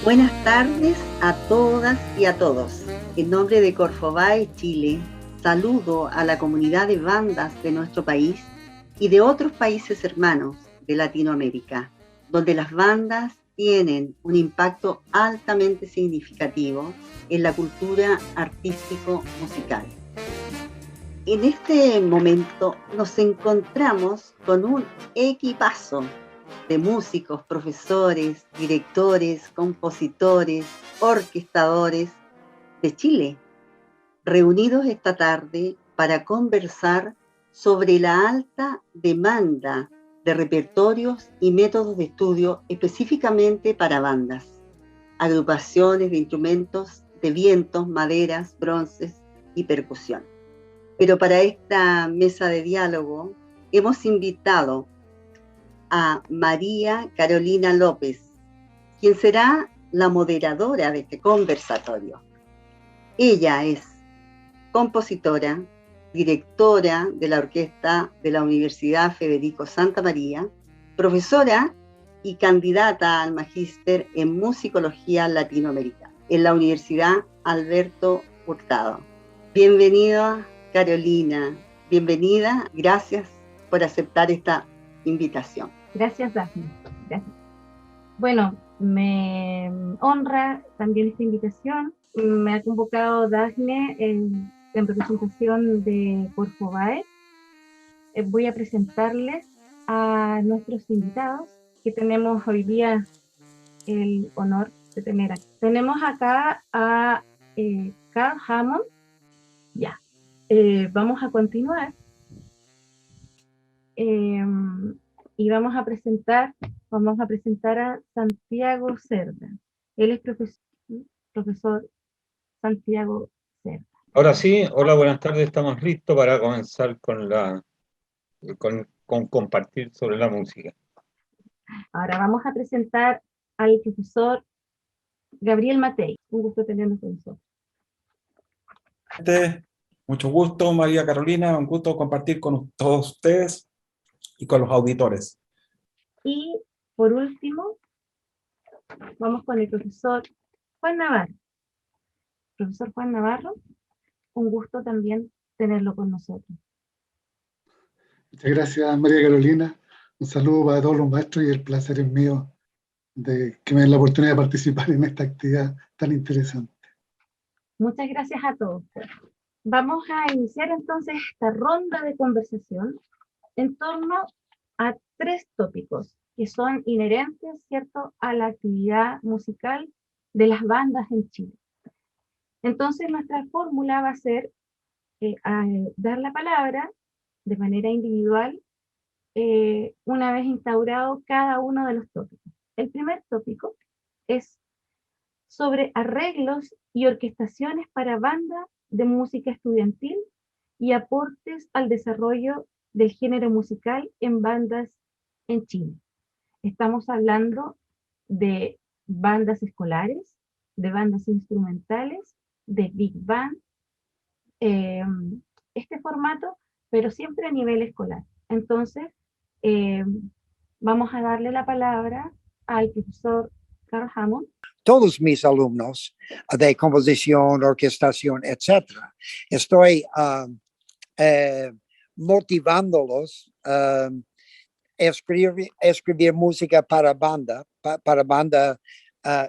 Buenas tardes a todas y a todos. En nombre de Corfovai Chile, saludo a la comunidad de bandas de nuestro país y de otros países hermanos de Latinoamérica, donde las bandas tienen un impacto altamente significativo en la cultura artístico-musical. En este momento nos encontramos con un equipazo de músicos, profesores, directores, compositores, orquestadores de Chile, reunidos esta tarde para conversar sobre la alta demanda de repertorios y métodos de estudio específicamente para bandas, agrupaciones de instrumentos de vientos, maderas, bronces y percusión. Pero para esta mesa de diálogo hemos invitado a María Carolina López, quien será la moderadora de este conversatorio. Ella es compositora, directora de la orquesta de la Universidad Federico Santa María, profesora y candidata al magíster en musicología latinoamericana en la Universidad Alberto Hurtado. Bienvenida, Carolina, bienvenida, gracias por aceptar esta invitación. Gracias, Daphne. Gracias. Bueno, me honra también esta invitación. Me ha convocado Daphne en representación de Corfovai. Voy a presentarles a nuestros invitados que tenemos hoy día el honor de tener aquí. Tenemos acá a Carl Hammond. Ya. Vamos a continuar. Y vamos a presentar a Santiago Cerda. Él es profesor Santiago Cerda. Ahora sí, hola, buenas tardes, estamos listos para comenzar con compartir sobre la música. Ahora vamos a presentar al profesor Gabriel Matei. Un gusto tenerlo con nosotros. Mucho gusto, María Carolina, un gusto compartir con todos ustedes y con los auditores. Y por último, vamos con el profesor Juan Navarro. Profesor Juan Navarro, un gusto también tenerlo con nosotros. Muchas gracias, María Carolina. Un saludo para todos los maestros y el placer es mío de que me den la oportunidad de participar en esta actividad tan interesante. Muchas gracias a todos. Vamos a iniciar entonces esta ronda de conversación en torno a 3 tópicos que son inherentes, ¿cierto?, a la actividad musical de las bandas en Chile. Entonces nuestra fórmula va a ser dar la palabra de manera individual una vez instaurado cada uno de los tópicos. El primer tópico es sobre arreglos y orquestaciones para banda de música estudiantil y aportes al desarrollo del género musical en bandas en Chile. Estamos hablando de bandas escolares, de bandas instrumentales, de big band, este formato, pero siempre a nivel escolar. Entonces, vamos a darle la palabra al profesor Carl Hammond. Todos mis alumnos de composición, orquestación, etc. Estoy motivándolos a escribir música para banda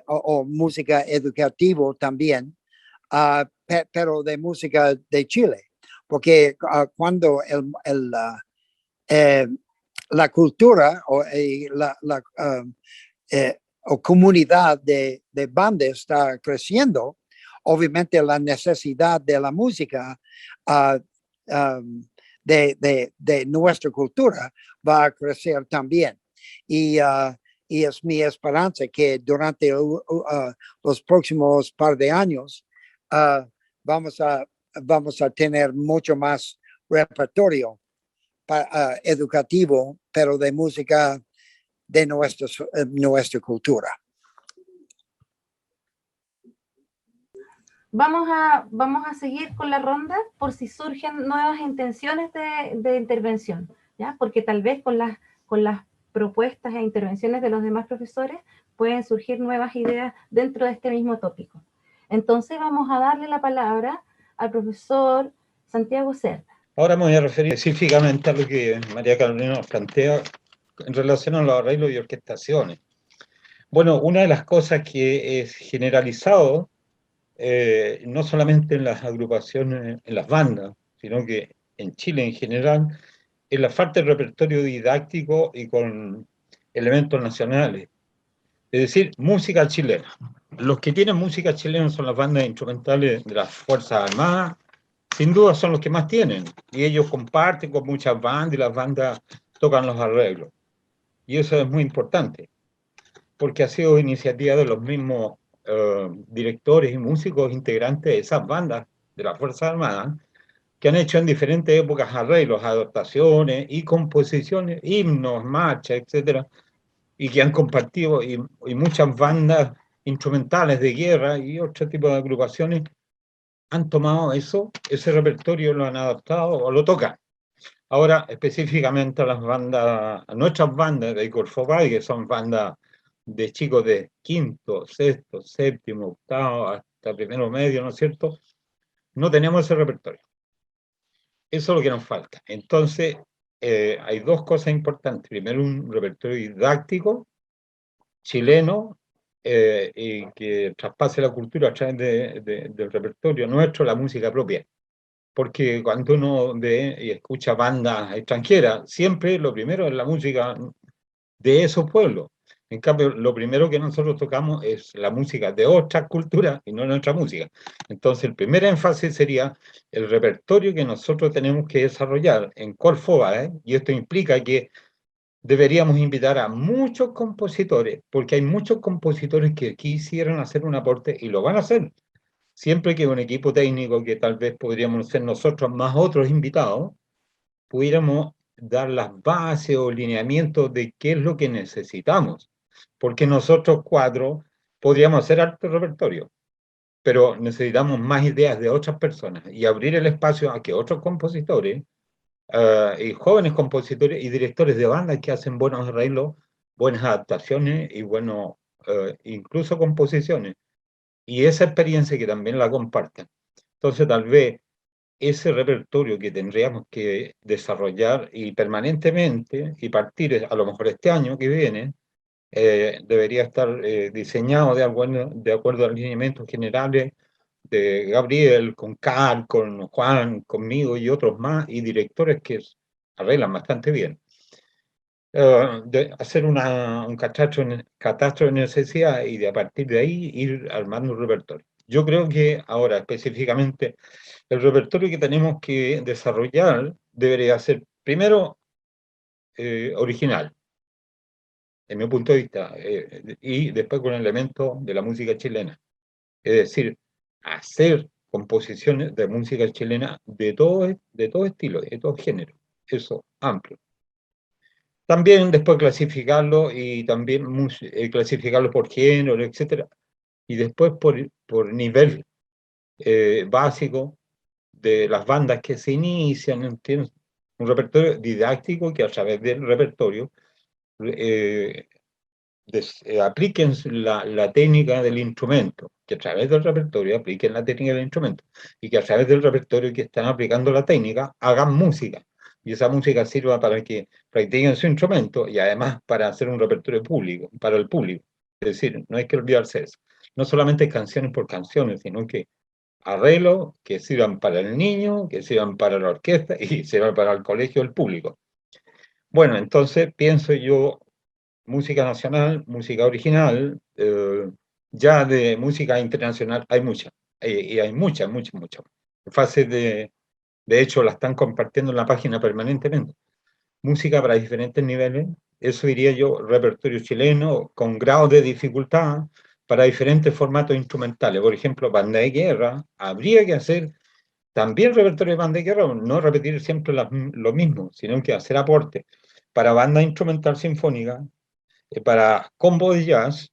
o música educativa también, pero de música de Chile, porque cuando la cultura o comunidad de bandas está creciendo, obviamente la necesidad de la música de nuestra cultura va a crecer también. Y es mi esperanza que durante los próximos par de años vamos a tener mucho más repertorio educativo, pero de música de nuestra cultura. Vamos a seguir con la ronda por si surgen nuevas intenciones de intervención, ¿ya? Porque tal vez con las propuestas e intervenciones de los demás profesores, pueden surgir nuevas ideas dentro de este mismo tópico. Entonces vamos a darle la palabra al profesor Santiago Cerda. Ahora me voy a referir específicamente a lo que María Carolina nos plantea en relación a los arreglos y orquestaciones. Bueno, una de las cosas que es generalizado, no solamente en las agrupaciones, en las bandas, sino que en Chile en general, es la falta de repertorio didáctico y con elementos nacionales. Es decir, música chilena. Los que tienen música chilena son las bandas instrumentales de las Fuerzas Armadas, sin duda son los que más tienen, y ellos comparten con muchas bandas y las bandas tocan los arreglos. Y eso es muy importante, porque ha sido iniciativa de los mismos directores y músicos integrantes de esas bandas de las Fuerzas Armadas, que han hecho en diferentes épocas arreglos, adaptaciones y composiciones, himnos, marchas, etcétera, y que han compartido, y muchas bandas instrumentales de guerra y otro tipo de agrupaciones han tomado eso, ese repertorio, lo han adaptado o lo tocan. Ahora, específicamente a las bandas, a nuestras bandas de Corfovay, que son bandas de chicos de quinto, sexto, séptimo, octavo, hasta primero medio, ¿no es cierto? No tenemos ese repertorio. Eso es lo que nos falta. Entonces, hay dos cosas importantes. Primero, un repertorio didáctico chileno y que traspase la cultura a través del repertorio nuestro, la música propia. Porque cuando uno ve y escucha bandas extranjeras, siempre lo primero es la música de esos pueblos. En cambio, lo primero que nosotros tocamos es la música de otras culturas y no nuestra música. Entonces, el primer énfasis sería el repertorio que nosotros tenemos que desarrollar en Corfova, y esto implica que deberíamos invitar a muchos compositores, porque hay muchos compositores que quisieran hacer un aporte y lo van a hacer. Siempre que un equipo técnico, que tal vez podríamos ser nosotros más otros invitados, pudiéramos dar las bases o lineamientos de qué es lo que necesitamos. Porque nosotros cuatro podríamos hacer alto repertorio, pero necesitamos más ideas de otras personas y abrir el espacio a que otros compositores y jóvenes compositores y directores de bandas que hacen buenos arreglos, buenas adaptaciones y bueno, incluso composiciones. Y esa experiencia que también la compartan. Entonces, tal vez ese repertorio que tendríamos que desarrollar y permanentemente, y partir a lo mejor este año que viene, debería estar diseñado de acuerdo a los lineamientos generales de Gabriel, con Carl, con Juan, conmigo y otros más, y directores que arreglan bastante bien. De hacer un catastro de necesidad y de a partir de ahí ir armando un repertorio. Yo creo que ahora específicamente el repertorio que tenemos que desarrollar debería ser primero original, en mi punto de vista, y después con elementos de la música chilena. Es decir, hacer composiciones de música chilena de todo estilo, de todo género. Eso, amplio. También después clasificarlo y también clasificarlo por género, etcétera. Y después por nivel básico de las bandas que se inician, ¿entiendes? Un repertorio didáctico que a través del repertorio apliquen la técnica del instrumento, que a través del repertorio apliquen la técnica del instrumento, y que a través del repertorio que están aplicando la técnica hagan música, y esa música sirva para que practiquen su instrumento y además para hacer un repertorio público, para el público. Es decir, no hay que olvidarse de eso. No solamente canciones por canciones, sino que arreglos que sirvan para el niño, que sirvan para la orquesta y sirvan para el colegio, el público. Bueno, entonces pienso yo música nacional, música original, ya de música internacional hay mucha, y hay muchas. Fases de hecho la están compartiendo en la página permanentemente. Música para diferentes niveles, eso diría yo, repertorio chileno con grados de dificultad para diferentes formatos instrumentales. Por ejemplo, banda de guerra, habría que hacer también repertorio de banda de guerra, no repetir siempre lo mismo, sino que hacer aportes para banda instrumental sinfónica, para combo de jazz,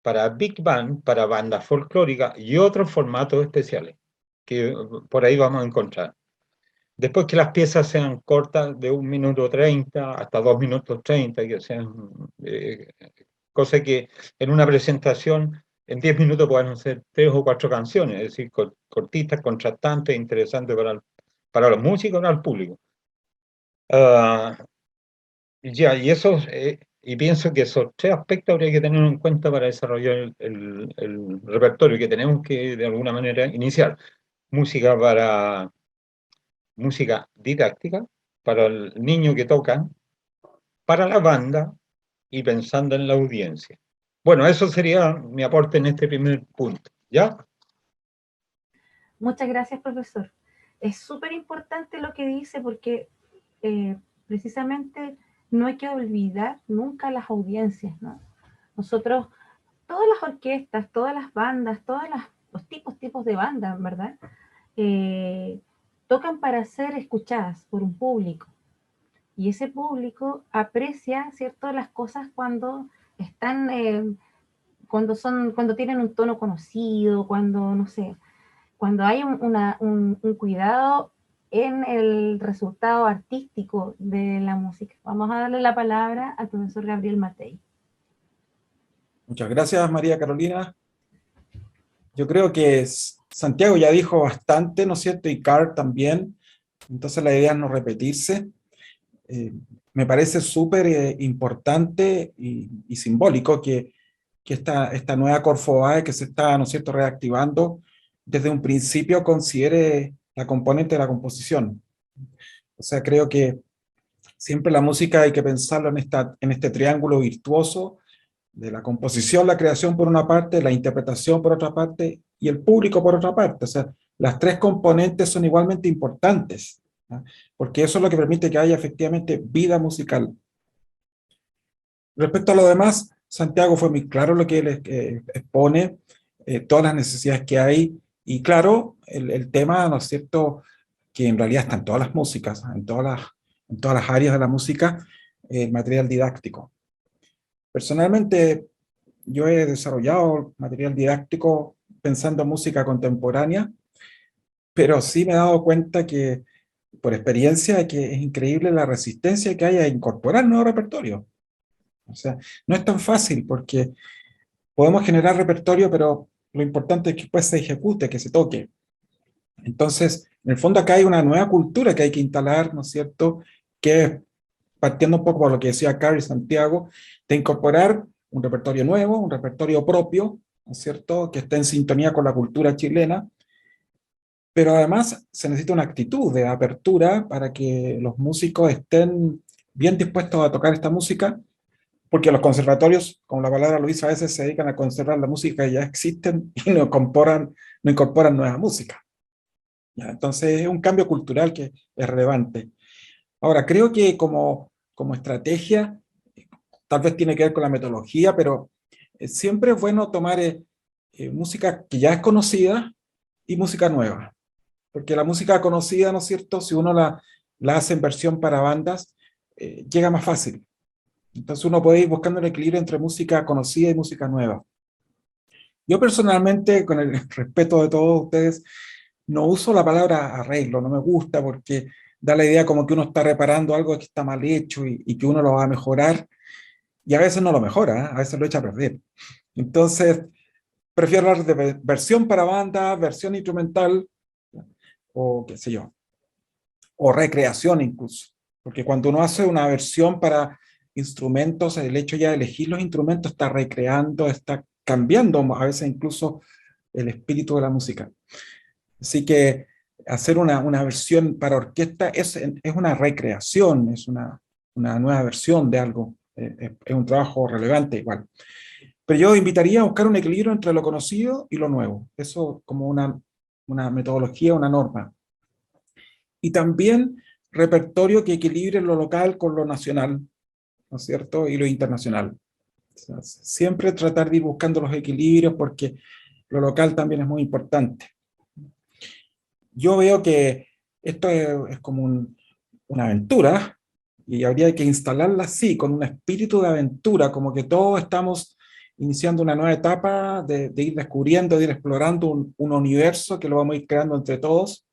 para big band, para bandas folclóricas y otros formatos especiales que por ahí vamos a encontrar. Después que las piezas sean cortas, de 1 minuto 30 hasta 2 minutos 30, que sean cosas que en una presentación en 10 minutos pueden ser 3 o 4 canciones, es decir, cortitas, contrastantes, interesantes para los músicos y para el público. Ya, y pienso que esos 3 aspectos habría que tener en cuenta para desarrollar el repertorio que tenemos que de alguna manera iniciar. Música didáctica para el niño que toca, para la banda y pensando en la audiencia. Bueno, eso sería mi aporte en este primer punto, ¿ya? Muchas gracias, profesor. Es súper importante lo que dice porque precisamente no hay que olvidar nunca las audiencias, ¿no? Nosotros, todas las orquestas, todas las bandas, los tipos de bandas, ¿verdad? Tocan para ser escuchadas por un público. Y ese público aprecia, ¿cierto?, las cosas cuando están, cuando tienen un tono conocido, cuando, no sé, cuando hay un cuidado en el resultado artístico de la música. Vamos a darle la palabra al profesor Gabriel Matei. Muchas gracias, María Carolina. Yo creo que Santiago ya dijo bastante, ¿no es cierto? Y Carl también. Entonces la idea es no repetirse. Me parece súper importante y simbólico que esta nueva Corfobae que se está, ¿no es cierto?, reactivando, desde un principio considere la componente de la composición. O sea, creo que siempre la música hay que pensarlo en este triángulo virtuoso de la composición, la creación por una parte, la interpretación por otra parte y el público por otra parte. O sea, las 3 componentes son igualmente importantes, ¿no? Porque eso es lo que permite que haya efectivamente vida musical. Respecto a lo demás, Santiago fue muy claro lo que él expone, todas las necesidades que hay, y claro, el tema, ¿no es cierto?, que en realidad está en todas las músicas, en todas las áreas de la música, el material didáctico. Personalmente, yo he desarrollado material didáctico pensando en música contemporánea, pero sí me he dado cuenta que, por experiencia, que es increíble la resistencia que hay a incorporar nuevo repertorio. O sea, no es tan fácil porque podemos generar repertorio, pero lo importante es que después se ejecute, que se toque. Entonces, en el fondo acá hay una nueva cultura que hay que instalar, ¿no es cierto?, que es, partiendo un poco por lo que decía Carl y Santiago, de incorporar un repertorio nuevo, un repertorio propio, ¿no es cierto?, que esté en sintonía con la cultura chilena, pero además se necesita una actitud de apertura para que los músicos estén bien dispuestos a tocar esta música, porque los conservatorios, como la palabra lo dice, a veces se dedican a conservar la música que ya existen y no incorporan nueva música. ¿Ya? Entonces es un cambio cultural que es relevante. Ahora, creo que como estrategia, tal vez tiene que ver con la metodología, pero siempre es bueno tomar música que ya es conocida y música nueva. Porque la música conocida, ¿no es cierto?, si uno la hace en versión para bandas, llega más fácil. Entonces uno puede ir buscando el equilibrio entre música conocida y música nueva. Yo personalmente, con el respeto de todos ustedes, no uso la palabra arreglo, no me gusta porque da la idea como que uno está reparando algo que está mal hecho y que uno lo va a mejorar, y a veces no lo mejora, a veces lo echa a perder. Entonces, prefiero hablar de versión para banda, versión instrumental, o qué sé yo, o recreación incluso, porque cuando uno hace una versión para instrumentos, el hecho ya de elegir los instrumentos está recreando, está cambiando a veces incluso el espíritu de la música. Así que hacer una versión para orquesta es una recreación, es una nueva versión de algo, es un trabajo relevante igual. Pero yo invitaría a buscar un equilibrio entre lo conocido y lo nuevo, eso como una metodología, una norma. Y también repertorio que equilibre lo local con lo nacional, ¿no es cierto?, y lo internacional. O sea, siempre tratar de ir buscando los equilibrios porque lo local también es muy importante. Yo veo que esto es como una aventura y habría que instalarla así, con un espíritu de aventura, como que todos estamos iniciando una nueva etapa de ir descubriendo, de ir explorando un universo que lo vamos a ir creando entre todos.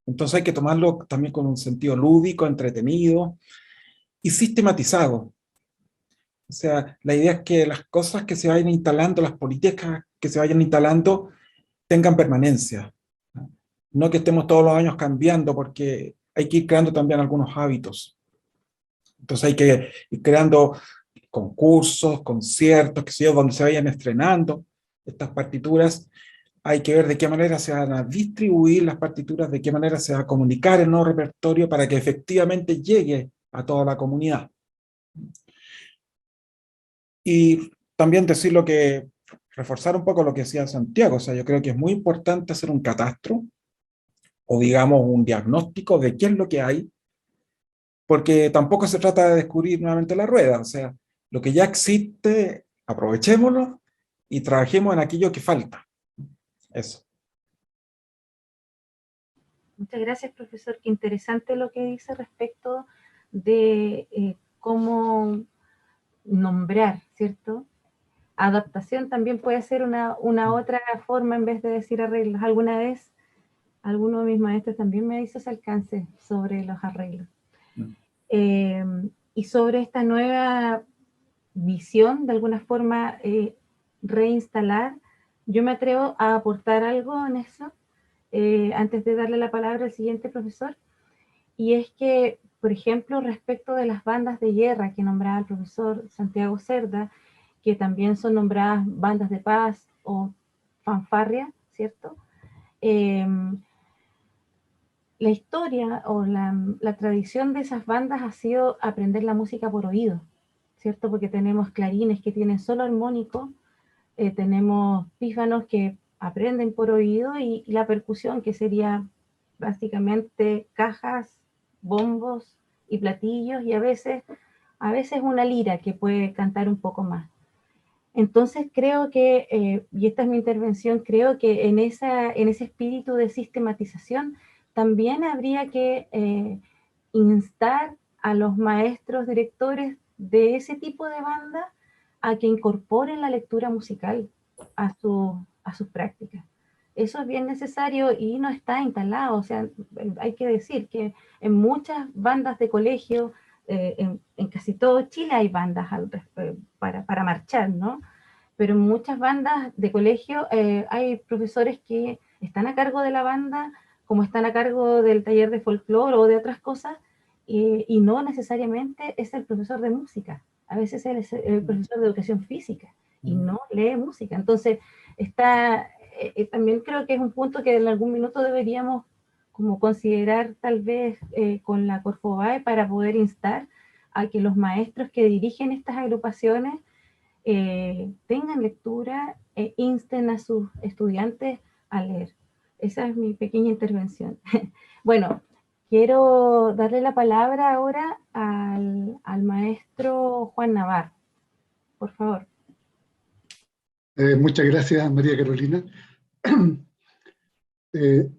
Entonces hay que tomarlo también con un sentido lúdico, entretenido y sistematizado. O sea, la idea es que las cosas que se vayan instalando, las políticas que se vayan instalando, tengan permanencia. No que estemos todos los años cambiando, porque hay que ir creando también algunos hábitos. Entonces hay que ir creando concursos, conciertos, que sé yo, donde se vayan estrenando estas partituras. Hay que ver de qué manera se van a distribuir las partituras, de qué manera se va a comunicar el nuevo repertorio para que efectivamente llegue a toda la comunidad. Y también decir reforzar un poco lo que decía Santiago, o sea, yo creo que es muy importante hacer un catastro, o digamos un diagnóstico de qué es lo que hay, porque tampoco se trata de descubrir nuevamente la rueda, o sea, lo que ya existe, aprovechémoslo y trabajemos en aquello que falta. Eso. Muchas gracias, profesor. Qué interesante lo que dice respecto de cómo nombrar, ¿cierto? Adaptación también puede ser una otra forma en vez de decir arreglos. Alguna vez, alguno de mis maestros también me hizo ese alcance sobre los arreglos. Y sobre esta nueva visión, de alguna forma, reinstalar, yo me atrevo a aportar algo en eso, antes de darle la palabra al siguiente profesor, y es que, por ejemplo, respecto de las bandas de guerra que nombraba el profesor Santiago Cerda, que también son nombradas bandas de paz o fanfarria, ¿cierto? La historia o la tradición de esas bandas ha sido aprender la música por oído, ¿cierto? Porque tenemos clarines que tienen solo armónico, tenemos pífanos que aprenden por oído y la percusión que sería básicamente cajas, bombos y platillos y a veces una lira que puede cantar un poco más. Entonces creo que, y esta es mi intervención, creo que en ese espíritu de sistematización también habría que instar a los maestros directores de ese tipo de banda a que incorporen la lectura musical a sus prácticas. Eso es bien necesario y no está instalado. O sea, hay que decir que en muchas bandas de colegio, en casi todo Chile hay bandas para marchar, ¿no? Pero en muchas bandas de colegio hay profesores que están a cargo de la banda, como están a cargo del taller de folclore o de otras cosas, y no necesariamente es el profesor de música. A veces es el profesor de educación física y no lee música. Entonces, también creo que es un punto que en algún minuto deberíamos como considerar tal vez con la Corfobae para poder instar a que los maestros que dirigen estas agrupaciones tengan lectura e insten a sus estudiantes a leer. Esa es mi pequeña intervención. Bueno, quiero darle la palabra ahora al maestro Juan Navarro. Por favor. Muchas gracias, María Carolina.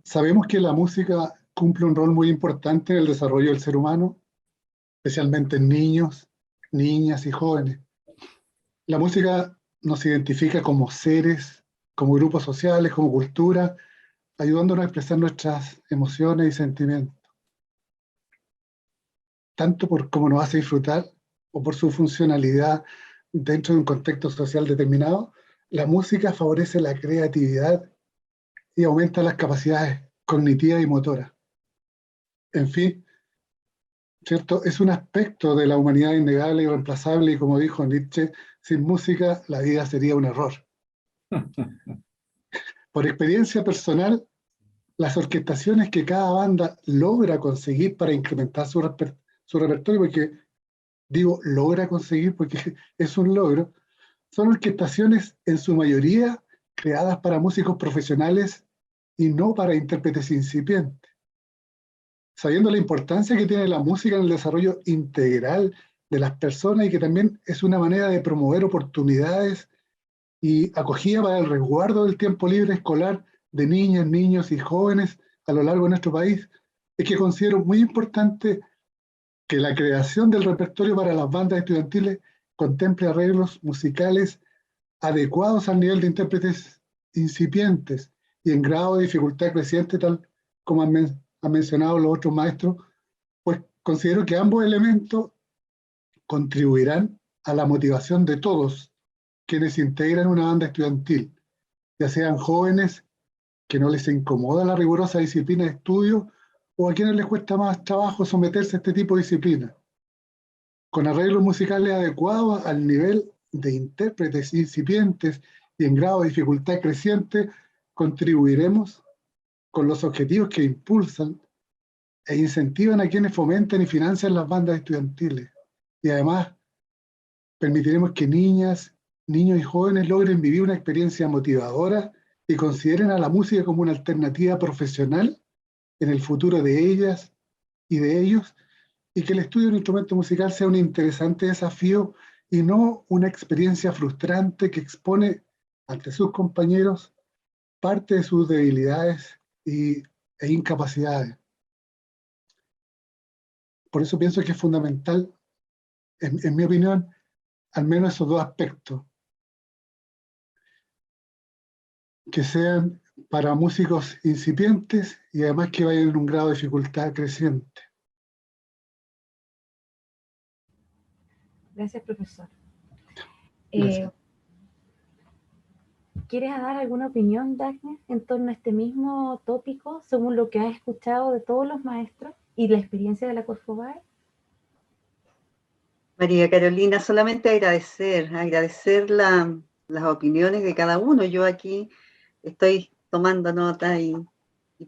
Sabemos que la música cumple un rol muy importante en el desarrollo del ser humano, especialmente en niños, niñas y jóvenes. La música nos identifica como seres, como grupos sociales, como cultura, ayudándonos a expresar nuestras emociones y sentimientos. Tanto por cómo nos hace disfrutar o por su funcionalidad dentro de un contexto social determinado, la música favorece la creatividad y aumenta las capacidades cognitivas y motoras. En fin, ¿cierto? Es un aspecto de la humanidad innegable y irreemplazable, y como dijo Nietzsche, sin música la vida sería un error. Por experiencia personal, las orquestaciones que cada banda logra conseguir para incrementar su repertorio, porque digo logra conseguir porque es un logro, son orquestaciones en su mayoría creadas para músicos profesionales y no para intérpretes incipientes. Sabiendo la importancia que tiene la música en el desarrollo integral de las personas y que también es una manera de promover oportunidades y acogida para el resguardo del tiempo libre escolar de niñas, niños y jóvenes a lo largo de nuestro país, es que considero muy importante que la creación del repertorio para las bandas estudiantiles contemple arreglos musicales adecuados al nivel de intérpretes incipientes y en grado de dificultad creciente, tal como han han mencionado los otros maestros, pues considero que ambos elementos contribuirán a la motivación de todos quienes integran una banda estudiantil, ya sean jóvenes que no les incomoda la rigurosa disciplina de estudio o a quienes les cuesta más trabajo someterse a este tipo de disciplina. Con arreglos musicales adecuados al nivel de intérpretes incipientes y en grado de dificultad creciente, contribuiremos con los objetivos que impulsan e incentivan a quienes fomentan y financian las bandas estudiantiles. Y además, permitiremos que niñas, niños y jóvenes logren vivir una experiencia motivadora y consideren a la música como una alternativa profesional en el futuro de ellas y de ellos, y que el estudio de un instrumento musical sea un interesante desafío y no una experiencia frustrante que expone ante sus compañeros parte de sus debilidades e incapacidades. Por eso pienso que es fundamental, en mi opinión, al menos esos dos aspectos, que sean para músicos incipientes y además que vayan en un grado de dificultad creciente. Gracias, profesor. Gracias. ¿Quieres dar alguna opinión, Dagny, en torno a este mismo tópico, según lo que has escuchado de todos los maestros y la experiencia de la Corfobae? María Carolina, solamente agradecer las opiniones de cada uno. Yo aquí estoy tomando nota y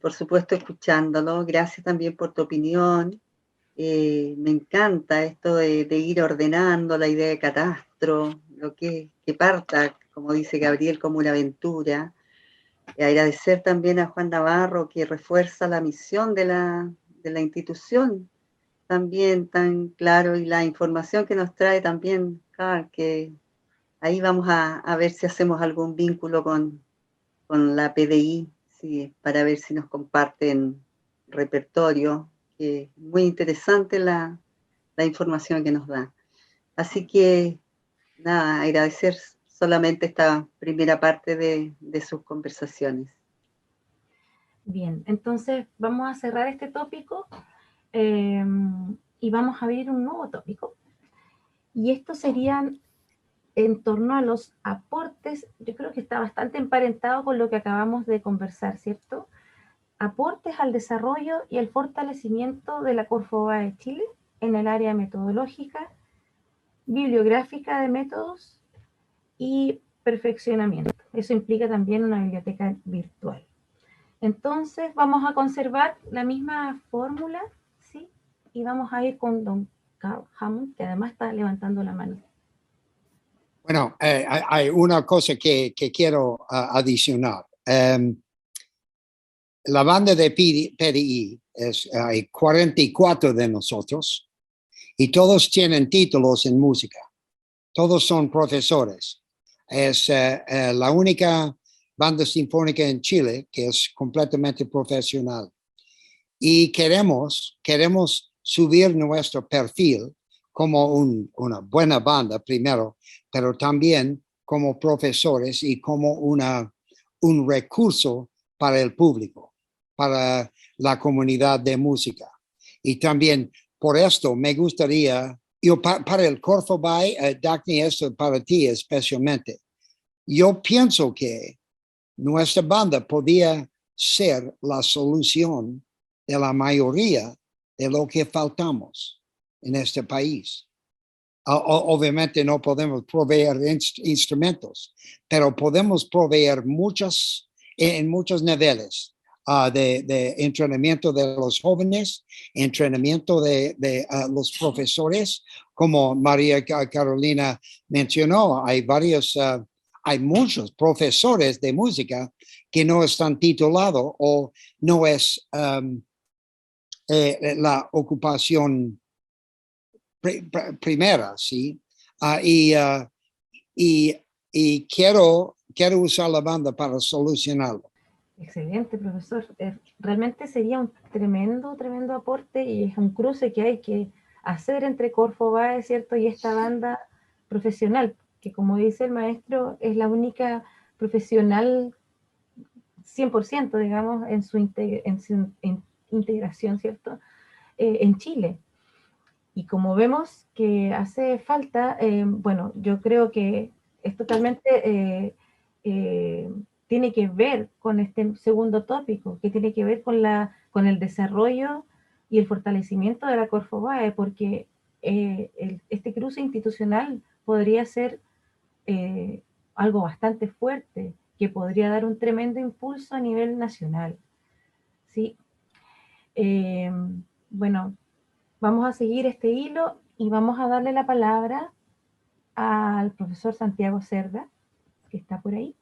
por supuesto escuchándolo. Gracias también por tu opinión. Me encanta esto de ir ordenando la idea de catastro, lo que parta, como dice Gabriel, como una aventura. Agradecer también a Juan Navarro, que refuerza la misión de la institución también tan claro, y la información que nos trae también, Carl, que ahí vamos a ver si hacemos algún vínculo con la PDI, sí, para ver si nos comparten repertorio, que es muy interesante la información que nos da. Así que, nada, agradecer solamente esta primera parte de sus conversaciones. Bien, entonces vamos a cerrar este tópico y vamos a abrir un nuevo tópico. Y esto serían en torno a los aportes. Yo creo que está bastante emparentado con lo que acabamos de conversar, ¿cierto? Aportes al desarrollo y el fortalecimiento de la Corfobae de Chile en el área metodológica, bibliográfica de métodos y perfeccionamiento. Eso implica también una biblioteca virtual. Entonces vamos a conservar la misma fórmula, ¿sí? Y vamos a ir con don Carl Hammond, que además está levantando la mano. Bueno, hay una cosa que quiero adicionar. La banda de PDI, hay 44 de nosotros y todos tienen títulos en música. Todos son profesores. Es la única banda sinfónica en Chile que es completamente profesional. Y queremos subir nuestro perfil como una buena banda primero, pero también como profesores y como un recurso para el público, para la comunidad de música. Y también por esto me gustaría, para el Corfobae, Dagny, esto para ti especialmente. Yo pienso que nuestra banda podía ser la solución de la mayoría de lo que faltamos en este país. Obviamente no podemos proveer instrumentos, pero podemos proveer en muchos niveles de entrenamiento de los jóvenes, entrenamiento de los profesores, como María Carolina mencionó. Hay muchos profesores de música que no están titulados o no es la ocupación primera, ¿sí? Y quiero usar la banda para solucionarlo. Excelente, profesor. Realmente sería un tremendo aporte y es un cruce que hay que hacer entre Corfobae, ¿cierto? Y esta banda profesional, que como dice el maestro, es la única profesional 100%, digamos, en integración, ¿cierto?, en Chile. Y como vemos que hace falta, bueno, yo creo que es totalmente, tiene que ver con este segundo tópico, que tiene que ver con el desarrollo y el fortalecimiento de la Corfobae, porque este cruce institucional podría ser algo bastante fuerte, que podría dar un tremendo impulso a nivel nacional. ¿Sí? Bueno, vamos a seguir este hilo y vamos a darle la palabra al profesor Santiago Cerda, que está por ahí,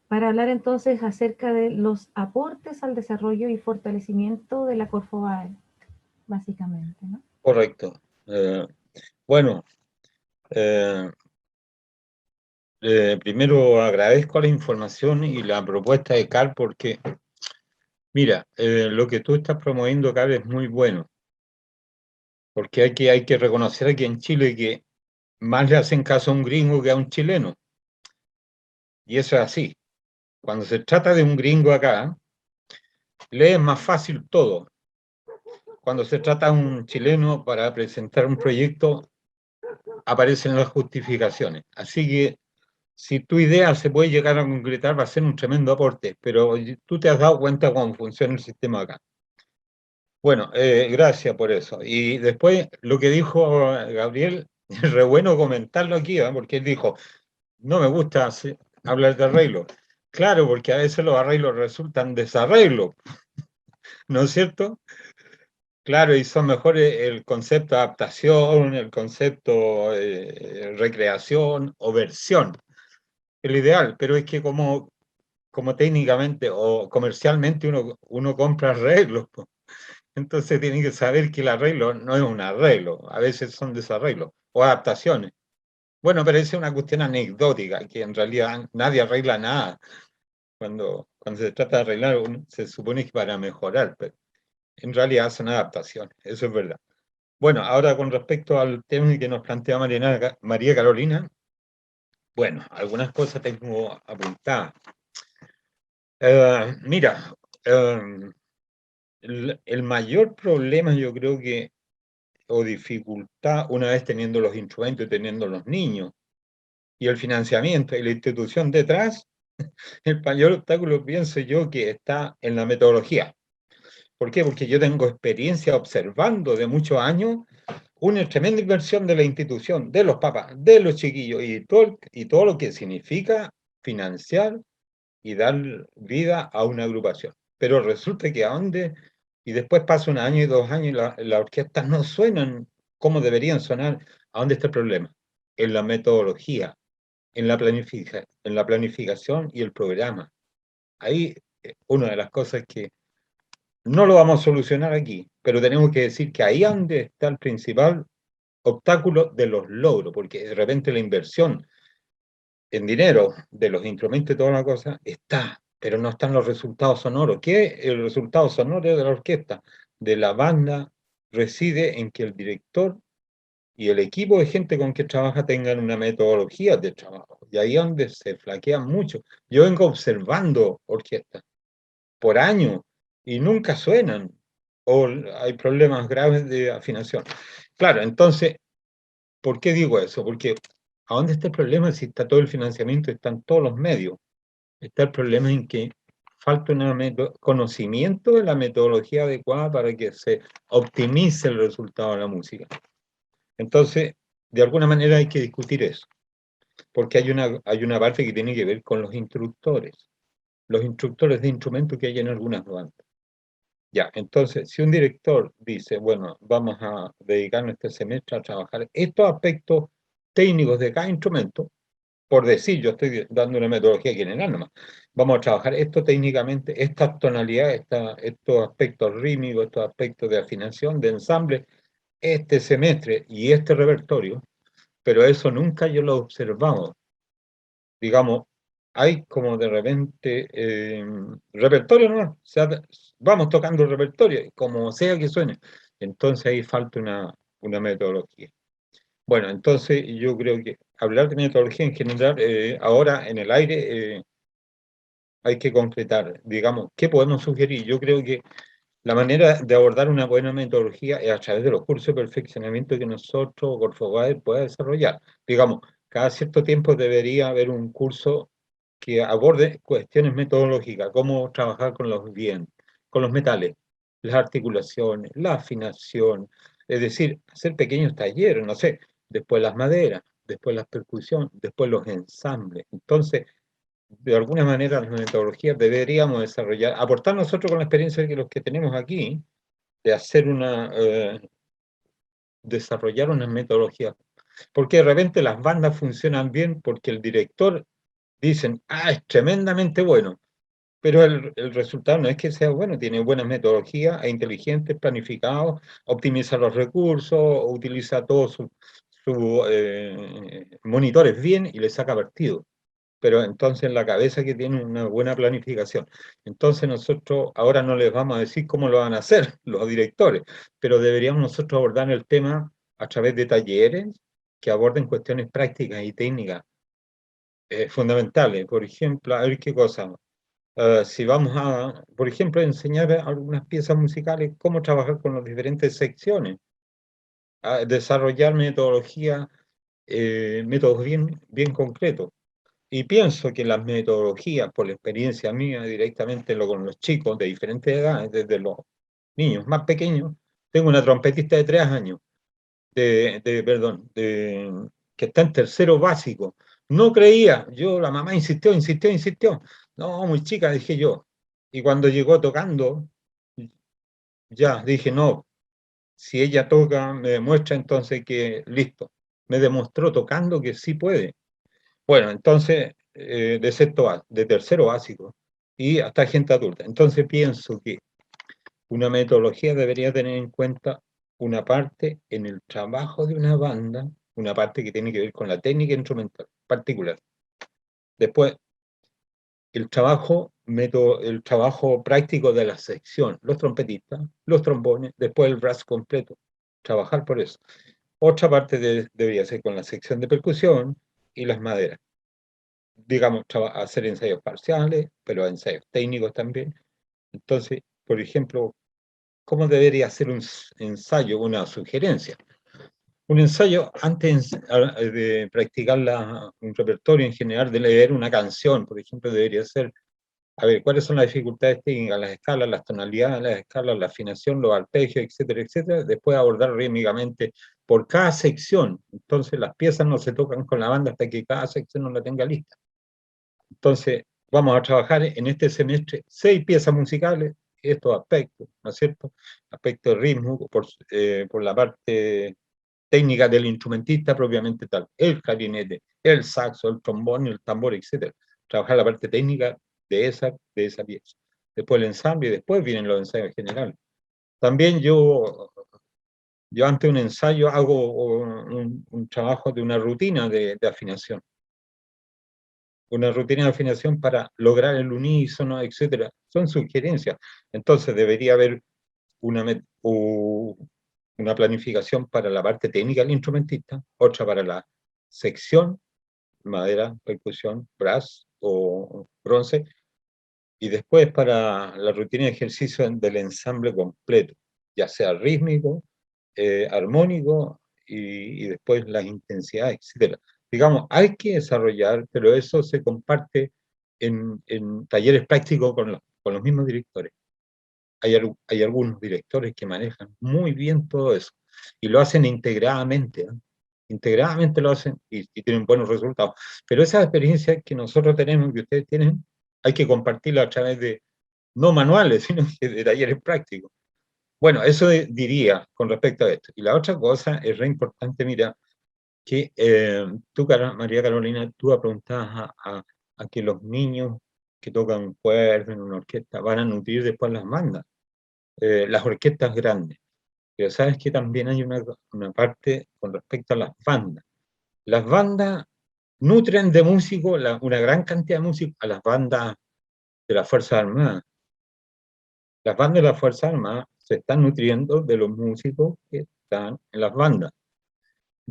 para hablar entonces acerca de los aportes al desarrollo y fortalecimiento de la Corfobae, básicamente, ¿no? Correcto. Bueno, primero agradezco la información y la propuesta de Carl porque, mira, lo que tú estás promoviendo, Carl, es muy bueno. Porque hay que reconocer aquí en Chile que más le hacen caso a un gringo que a un chileno. Y eso es así. Cuando se trata de un gringo acá, le es más fácil todo. Cuando se trata de un chileno para presentar un proyecto, aparecen las justificaciones. Así que si tu idea se puede llegar a concretar, va a ser un tremendo aporte, pero tú te has dado cuenta cómo funciona el sistema acá. Bueno, gracias por eso. Y después lo que dijo Gabriel, es re bueno comentarlo aquí, porque él dijo, no me gusta hablar de arreglo. Claro, porque a veces los arreglos resultan desarreglos, ¿no es cierto? Claro, y son mejores el concepto de adaptación, el concepto recreación o versión, el ideal, pero es que como técnicamente o comercialmente uno compra arreglos, entonces tiene que saber que el arreglo no es un arreglo, a veces son desarreglos o adaptaciones. Bueno, pero esa es una cuestión anecdótica, que en realidad nadie arregla nada. Cuando se trata de arreglar, se supone que para mejorar, pero en realidad son adaptaciones, eso es verdad. Bueno, ahora con respecto al tema que nos plantea María Carolina, bueno, algunas cosas tengo apuntadas. Mira, el mayor problema yo creo que, o dificultad, una vez teniendo los instrumentos y teniendo los niños, y el financiamiento y la institución detrás, el mayor obstáculo pienso yo que está en la metodología. ¿Por qué? Porque yo tengo experiencia observando de muchos años una tremenda inversión de la institución, de los papás, de los chiquillos y todo lo que significa financiar y dar vida a una agrupación. Pero resulta que y después pasa un año y 2 años y las orquestas no suenan como deberían sonar. ¿A dónde está el problema? En la metodología, en la planificación y el programa. Ahí una de las cosas que no lo vamos a solucionar aquí, pero tenemos que decir que ahí es donde está el principal obstáculo de los logros, porque de repente la inversión en dinero de los instrumentos y toda la cosa está, pero no están los resultados sonoros. ¿Qué es el resultado sonoro de la orquesta? De la banda reside en que el director y el equipo de gente con que trabaja tengan una metodología de trabajo. Y ahí es donde se flaquean mucho. Yo vengo observando orquestas por años y nunca suenan, o hay problemas graves de afinación. Claro, entonces, ¿por qué digo eso? Porque ¿a dónde está el problema si está todo el financiamiento, están todos los medios? Está el problema en que falta un conocimiento de la metodología adecuada para que se optimice el resultado de la música. Entonces, de alguna manera hay que discutir eso, porque hay una parte que tiene que ver con los instructores de instrumentos que hay en algunas bandas. Ya, entonces, si un director dice, bueno, vamos a dedicarnos este semestre a trabajar estos aspectos técnicos de cada instrumento, por decir, yo estoy dando una metodología general nomás, vamos a trabajar esto técnicamente, estas tonalidades, estos aspectos rítmicos, estos aspectos de afinación, de ensamble, este semestre y este repertorio, pero eso nunca yo lo he observado. Digamos, hay como de repente repertorio, ¿no? O sea, vamos tocando el repertorio, como sea que suene. Entonces ahí falta una metodología. Bueno, entonces yo creo que hablar de metodología en general, ahora en el aire, hay que concretar, digamos, ¿qué podemos sugerir? Yo creo que la manera de abordar una buena metodología es a través de los cursos de perfeccionamiento que nosotros, Corfovade, pueda desarrollar. Digamos, cada cierto tiempo debería haber un curso que aborde cuestiones metodológicas, cómo trabajar con los vientos, con los metales, las articulaciones, la afinación, es decir, hacer pequeños talleres, no sé, después las maderas, después las percusiones, después los ensambles. Entonces, de alguna manera las metodologías deberíamos desarrollar, aportar nosotros con la experiencia que los que tenemos aquí, de hacer desarrollar una metodología. Porque de repente las bandas funcionan bien porque el director dicen, es tremendamente bueno, pero el resultado no es que sea bueno, tiene buenas metodologías, es inteligente, planificado, optimiza los recursos, utiliza todos sus monitores bien y le saca partido. Pero entonces en la cabeza que tiene una buena planificación. Entonces nosotros ahora no les vamos a decir cómo lo van a hacer los directores, pero deberíamos nosotros abordar el tema a través de talleres que aborden cuestiones prácticas y técnicas fundamentales. Por ejemplo, a ver qué cosa. Si vamos a, por ejemplo, enseñar algunas piezas musicales, cómo trabajar con las diferentes secciones, a desarrollar metodología, métodos bien concretos. Y pienso que las metodologías, por la experiencia mía directamente con los chicos de diferentes edades, desde los niños más pequeños, tengo una trompetista de 3 años, perdón, que está en tercero básico. No creía, la mamá insistió. No, muy chica, dije yo. Y cuando llegó tocando, ya dije, no, si ella toca, me demuestra entonces que listo. Me demostró tocando que sí puede. Bueno, entonces, de tercero básico y hasta gente adulta. Entonces pienso que una metodología debería tener en cuenta una parte en el trabajo de una banda, una parte que tiene que ver con la técnica instrumental particular. Después, el trabajo práctico de la sección, los trompetistas, los trombones, después el brass completo, trabajar por eso. Otra parte debería ser con la sección de percusión y las maderas. Digamos, hacer ensayos parciales, pero ensayos técnicos también. Entonces, por ejemplo, ¿cómo debería ser un ensayo, una sugerencia? Un ensayo, antes de practicar un repertorio en general, de leer una canción, por ejemplo, debería ser, a ver, ¿cuáles son las dificultades técnicas, las escalas, las tonalidades, las escalas, la afinación, los arpegios, etcétera, etcétera? Después abordar rítmicamente por cada sección. Entonces, las piezas no se tocan con la banda hasta que cada sección no la tenga lista. Entonces, vamos a trabajar en este semestre 6 piezas musicales, estos aspectos, ¿no es cierto? Aspectos de ritmo, por la parte técnica del instrumentista propiamente tal, el clarinete, el saxo, el trombón, el tambor, etc. Trabajar la parte técnica de esa pieza. Después el ensamble y después vienen los ensayos generales. También yo ante un ensayo hago un trabajo de una rutina de afinación. Una rutina de afinación para lograr el unísono, etcétera. Son sugerencias. Entonces debería haber una planificación para la parte técnica del instrumentista, otra para la sección, madera, percusión, brass o bronce, y después para la rutina de ejercicio del ensamble completo, ya sea rítmico, armónico y después las intensidades, etcétera. Digamos, hay que desarrollar, pero eso se comparte en talleres prácticos con los mismos directores. Hay algunos directores que manejan muy bien todo eso y lo hacen integradamente, ¿eh? Integradamente lo hacen y tienen buenos resultados. Pero esa experiencia que nosotros tenemos, que ustedes tienen, hay que compartirla a través de, no manuales, sino de talleres prácticos. Bueno, eso diría con respecto a esto. Y la otra cosa es re importante, mira, que tú, María Carolina, tú preguntabas a que los niños que tocan cuerdas en una orquesta van a nutrir después las bandas, las orquestas grandes. Pero sabes que también hay una parte con respecto a las bandas. Las bandas nutren de músicos, una gran cantidad de músicos, a las bandas de las Fuerzas Armadas. Las bandas de las Fuerzas Armadas se están nutriendo de los músicos que están en las bandas.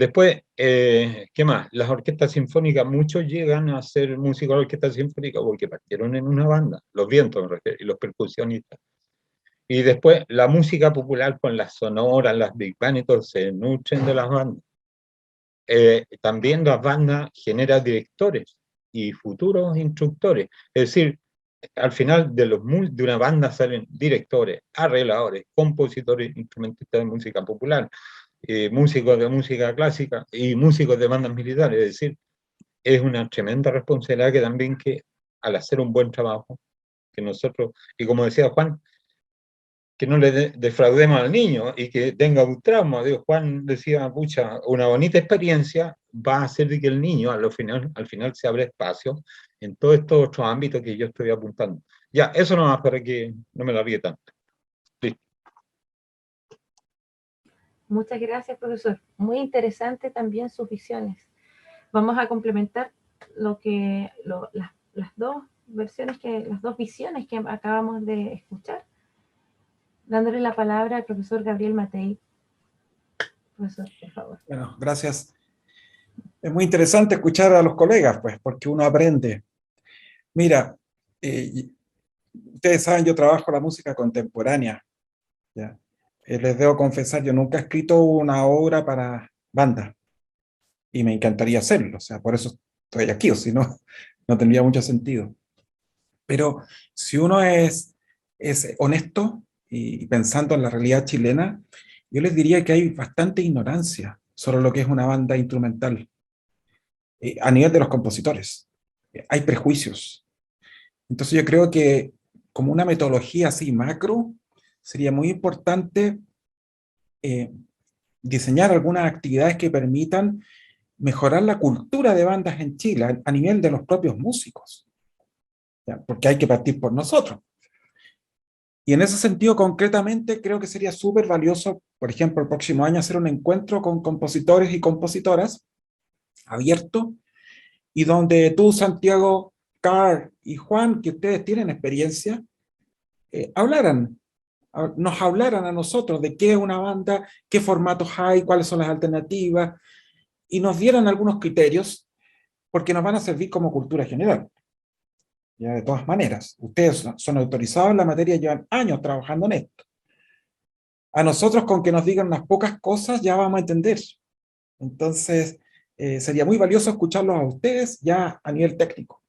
Después, ¿qué más? Las orquestas sinfónicas, muchos llegan a ser músicos de orquesta sinfónica porque partieron en una banda, los vientos me refiero, y los percusionistas. Y después la música popular con las sonoras, las big band y todo, se nutren de las bandas. También las bandas generan directores y futuros instructores. Es decir, al final de una banda salen directores, arregladores, compositores, instrumentistas de música popular, músicos de música clásica y músicos de bandas militares. Es decir, es una tremenda responsabilidad que también que al hacer un buen trabajo, que nosotros, y como decía Juan, que no le defraudemos al niño y que tenga un trauma. Digo, Juan decía, pucha, una bonita experiencia va a hacer de que el niño al final se abra espacio en todos estos otros ámbitos que yo estoy apuntando. Ya, eso nomás para que no me la ríe tanto. Listo. Muchas gracias, profesor. Muy interesante también sus visiones. Vamos a complementar las dos visiones que acabamos de escuchar, dándole la palabra al profesor Gabriel Matei. Profesor, por favor. Bueno, gracias. Es muy interesante escuchar a los colegas, pues, porque uno aprende. Mira, ustedes saben, yo trabajo la música contemporánea. ¿Ya? Les debo confesar, yo nunca he escrito una obra para banda. Y me encantaría hacerlo, o sea, por eso estoy aquí, o si no, no tendría mucho sentido. Pero si uno es honesto y pensando en la realidad chilena, yo les diría que hay bastante ignorancia sobre lo que es una banda instrumental a nivel de los compositores. Hay prejuicios. Entonces yo creo que como una metodología así macro, sería muy importante diseñar algunas actividades que permitan mejorar la cultura de bandas en Chile a nivel de los propios músicos, ¿ya? Porque hay que partir por nosotros. Y en ese sentido, concretamente, creo que sería súper valioso, por ejemplo, el próximo año hacer un encuentro con compositores y compositoras abierto, y donde tú, Santiago, Carl y Juan, que ustedes tienen experiencia, nos hablaran a nosotros de qué es una banda, qué formatos hay, cuáles son las alternativas, y nos dieran algunos criterios, porque nos van a servir como cultura general. Ya, de todas maneras, ustedes son autorizados en la materia, llevan años trabajando en esto. A nosotros con que nos digan unas pocas cosas ya vamos a entender. Entonces, sería muy valioso escucharlos a ustedes ya a nivel técnico.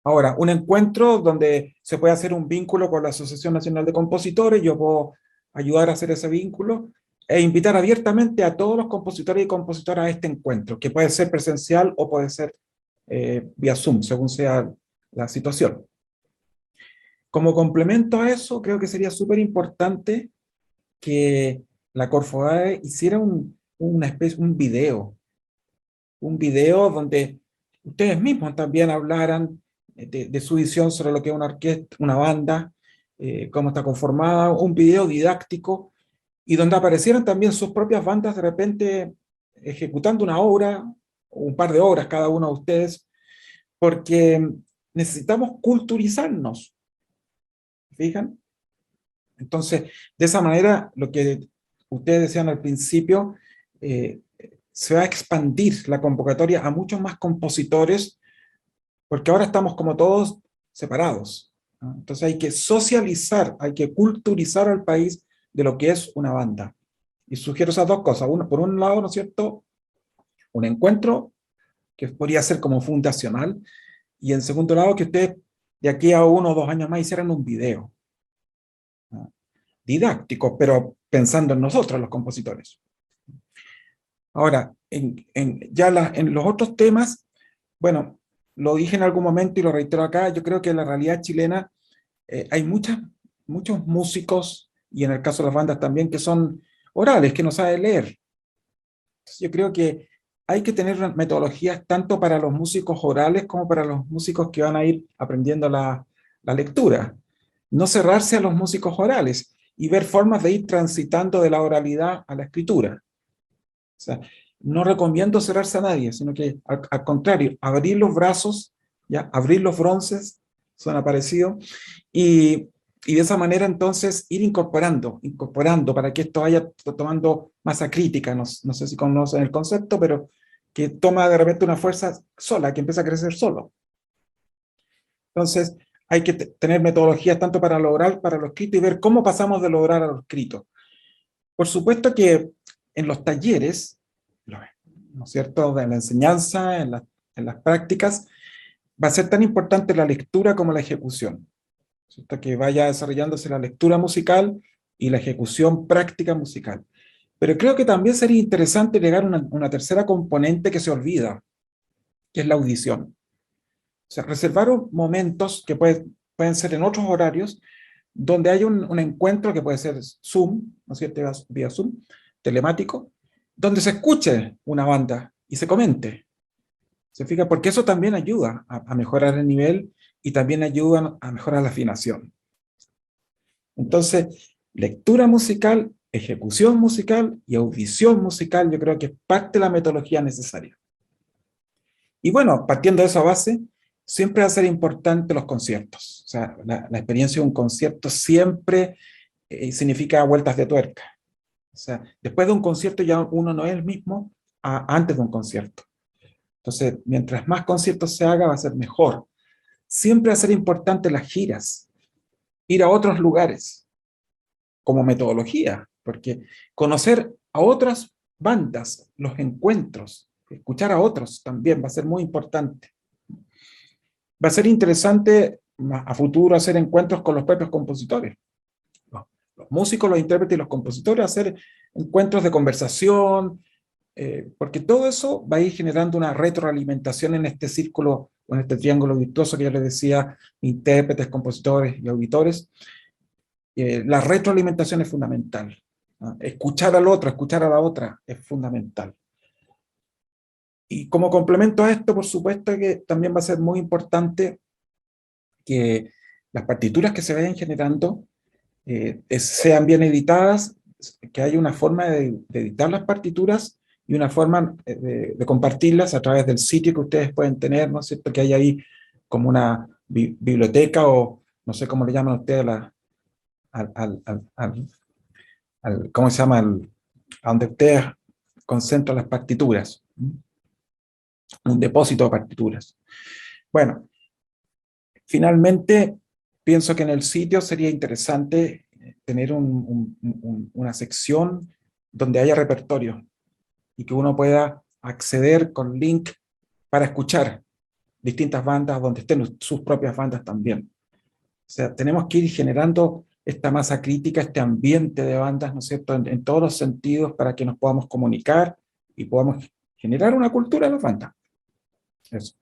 Ahora, un encuentro donde se puede hacer un vínculo con la Asociación Nacional de Compositores, yo puedo ayudar a hacer ese vínculo, e invitar abiertamente a todos los compositores y compositoras a este encuentro, que puede ser presencial o puede ser vía Zoom, según sea la situación. Como complemento a eso, creo que sería súper importante que la Corfobae hiciera un video donde ustedes mismos también hablaran de su visión sobre lo que es una orquesta, una banda, cómo está conformada, un video didáctico, y donde aparecieran también sus propias bandas de repente ejecutando una obra, o un par de obras cada uno de ustedes, porque necesitamos culturizarnos, ¿fijan? Entonces, de esa manera, lo que ustedes decían al principio, se va a expandir la convocatoria a muchos más compositores, porque ahora estamos como todos separados, ¿no? Entonces hay que socializar, hay que culturizar al país de lo que es una banda. Y sugiero esas dos cosas. Uno, por un lado, ¿no es cierto?, un encuentro que podría ser como fundacional, y en segundo lado, que ustedes de aquí a 1 o 2 años más hicieran un video, ¿no?, didáctico, pero pensando en nosotros, los compositores. Ahora, en los otros temas, bueno, lo dije en algún momento y lo reitero acá, yo creo que en la realidad chilena hay muchos músicos, y en el caso de las bandas también, que son orales, que no saben leer. Entonces, yo creo que hay que tener metodologías tanto para los músicos orales como para los músicos que van a ir aprendiendo la lectura. No cerrarse a los músicos orales y ver formas de ir transitando de la oralidad a la escritura. O sea, no recomiendo cerrarse a nadie, sino que al contrario, abrir los brazos, ¿ya?, abrir los bronces, suena parecido, y Y de esa manera entonces ir incorporando para que esto vaya tomando masa crítica, no sé si conocen el concepto, pero que toma de repente una fuerza sola, que empieza a crecer solo. Entonces hay que tener metodologías tanto para lo oral, para lo escrito, y ver cómo pasamos de lo oral a lo escrito. Por supuesto que en los talleres, ¿no es cierto?, de la enseñanza, en las prácticas, va a ser tan importante la lectura como la ejecución, ¿cierto? Que vaya desarrollándose la lectura musical y la ejecución práctica musical. Pero creo que también sería interesante agregar una tercera componente que se olvida, que es la audición. O sea, reservar momentos que pueden ser en otros horarios, donde hay un encuentro que puede ser Zoom, ¿no es cierto?, vía Zoom, telemático, donde se escuche una banda y se comente. ¿Se fija? Porque eso también ayuda a mejorar el nivel y también ayuda a mejorar la afinación. Entonces, lectura musical, ejecución musical y audición musical, yo creo que es parte de la metodología necesaria. Y bueno, partiendo de esa base, siempre va a ser importante los conciertos. O sea, la experiencia de un concierto siempre significa vueltas de tuerca. O sea, después de un concierto ya uno no es el mismo antes de un concierto. Entonces, mientras más conciertos se haga, va a ser mejor. Siempre va a ser importante las giras, ir a otros lugares, como metodología, porque conocer a otras bandas, los encuentros, escuchar a otros también va a ser muy importante. Va a ser interesante a futuro hacer encuentros con los propios compositores. Los músicos, los intérpretes y los compositores, hacer encuentros de conversación, porque todo eso va a ir generando una retroalimentación en este círculo, o en este triángulo virtuoso que yo les decía, intérpretes, compositores y auditores. La retroalimentación es fundamental, ¿no? Escuchar al otro, escuchar a la otra es fundamental. Y como complemento a esto, por supuesto que también va a ser muy importante que las partituras que se vayan generando sean bien editadas, que haya una forma de editar las partituras y una forma de compartirlas a través del sitio que ustedes pueden tener, ¿no es cierto? Que hay ahí como una biblioteca, o no sé cómo le llaman ustedes ¿cómo se llama? A donde ustedes concentran las partituras. Un depósito de partituras. Bueno, finalmente, pienso que en el sitio sería interesante tener una sección donde haya repertorio y que uno pueda acceder con link para escuchar distintas bandas, donde estén sus propias bandas también. O sea, tenemos que ir generando esta masa crítica, este ambiente de bandas, ¿no es cierto?, en todos los sentidos, para que nos podamos comunicar y podamos generar una cultura de las bandas. Eso.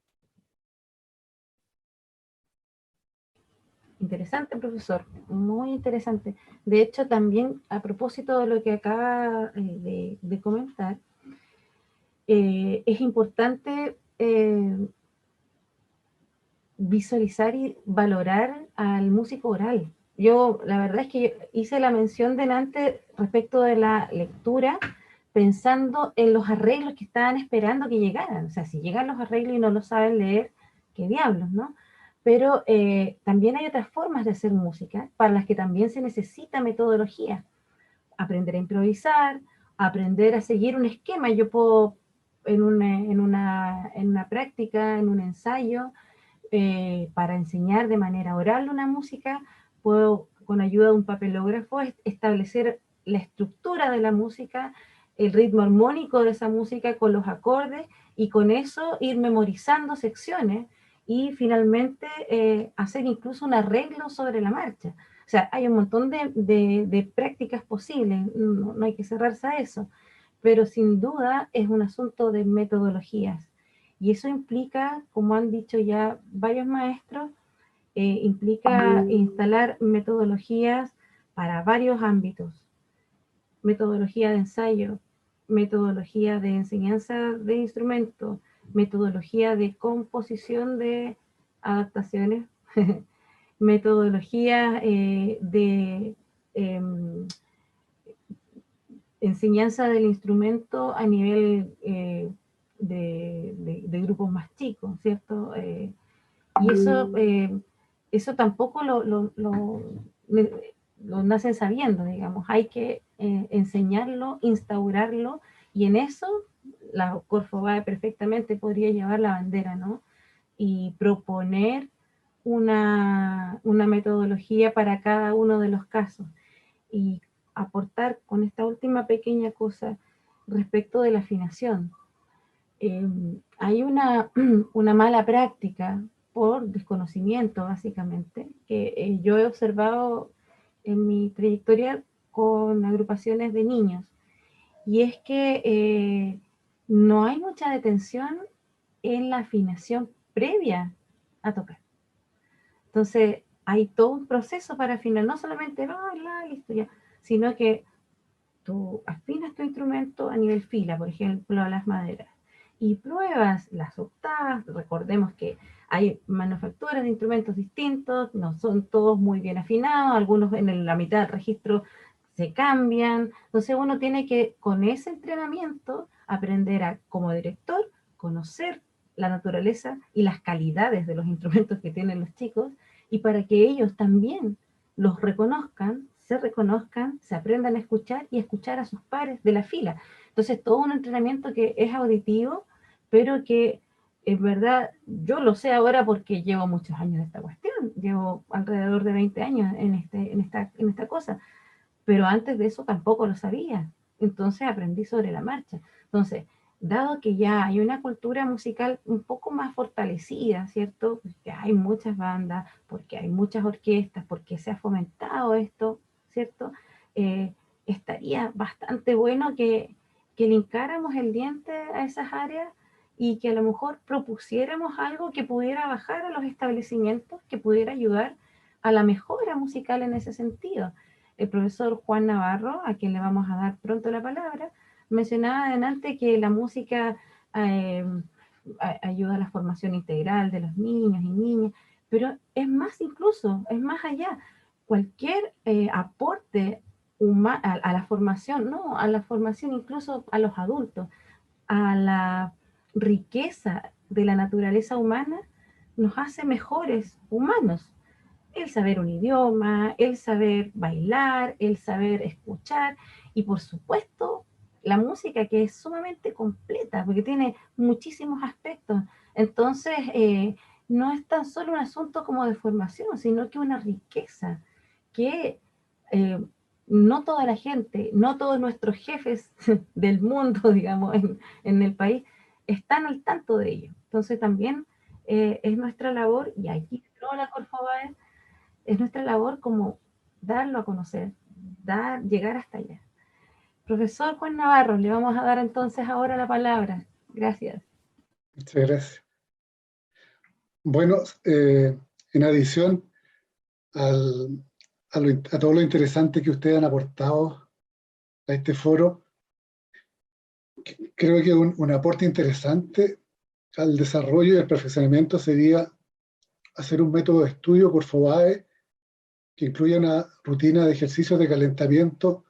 Interesante, profesor, muy interesante. De hecho, también a propósito de lo que acaba de comentar, es importante visualizar y valorar al músico oral. Yo, la verdad es que hice la mención delante respecto de la lectura, pensando en los arreglos que estaban esperando que llegaran. O sea, si llegan los arreglos y no lo saben leer, qué diablos, ¿no? Pero también hay otras formas de hacer música para las que también se necesita metodología. Aprender a improvisar, aprender a seguir un esquema. Yo puedo, en una práctica, en un ensayo, para enseñar de manera oral una música, puedo, con ayuda de un papelógrafo, establecer la estructura de la música, el ritmo armónico de esa música con los acordes, y con eso ir memorizando secciones y finalmente hacer incluso un arreglo sobre la marcha. O sea, hay un montón de prácticas posibles, no hay que cerrarse a eso, pero sin duda es un asunto de metodologías. Y eso implica, como han dicho ya varios maestros, implica instalar metodologías para varios ámbitos. Metodología de ensayo, metodología de enseñanza de instrumentos, metodología de composición de adaptaciones, metodología de enseñanza del instrumento a nivel de grupos más chicos, ¿cierto? Y eso tampoco lo nacen sabiendo, digamos, hay que enseñarlo, instaurarlo, y en eso la Corfovade perfectamente podría llevar la bandera, ¿no? Y proponer una metodología para cada uno de los casos, y aportar con esta última pequeña cosa respecto de la afinación. Hay una mala práctica por desconocimiento, básicamente, que yo he observado en mi trayectoria con agrupaciones de niños, y es que no hay mucha detención en la afinación previa a tocar. Entonces, hay todo un proceso para afinar, no solamente, listo ya, sino que tú afinas tu instrumento a nivel fila, por ejemplo, a las maderas, y pruebas las octavas. Recordemos que hay manufacturas de instrumentos distintos, no son todos muy bien afinados, algunos en la mitad del registro se cambian. Entonces uno tiene que, con ese entrenamiento, aprender a, como director, conocer la naturaleza y las calidades de los instrumentos que tienen los chicos, y para que ellos también los reconozcan, se aprendan a escuchar y escuchar a sus pares de la fila. Entonces, todo un entrenamiento que es auditivo, pero que en verdad yo lo sé ahora porque llevo muchos años en esta cuestión, llevo alrededor de 20 años en esta cosa, pero antes de eso tampoco lo sabía, entonces aprendí sobre la marcha. Entonces, dado que ya hay una cultura musical un poco más fortalecida, ¿cierto? Porque hay muchas bandas, porque hay muchas orquestas, porque se ha fomentado esto, ¿cierto? Estaría bastante bueno que le hincáramos el diente a esas áreas, y que a lo mejor propusiéramos algo que pudiera bajar a los establecimientos, que pudiera ayudar a la mejora musical en ese sentido. El profesor Juan Navarro, a quien le vamos a dar pronto la palabra, mencionaba adelante que la música eh, ayuda a la formación integral de los niños y niñas, pero es más, incluso, es más allá. Cualquier aporte a la formación, no, a la formación incluso a los adultos, a la riqueza de la naturaleza humana, nos hace mejores humanos. El saber un idioma, el saber bailar, el saber escuchar, y por supuesto la música, que es sumamente completa porque tiene muchísimos aspectos. Entonces, no es tan solo un asunto como de formación, sino que una riqueza que eh, no toda la gente, no todos nuestros jefes del mundo, digamos, en el país, están al tanto de ello. Entonces también es nuestra labor, y aquí no la Corfovade, es nuestra labor como darlo a conocer, llegar hasta allá. Profesor Juan Navarro, le vamos a dar entonces ahora la palabra. Gracias. Muchas gracias. Bueno, en adición a todo lo interesante que ustedes han aportado a este foro, creo que un aporte interesante al desarrollo y al perfeccionamiento sería hacer un método de estudio Corfovade que incluya una rutina de ejercicios de calentamiento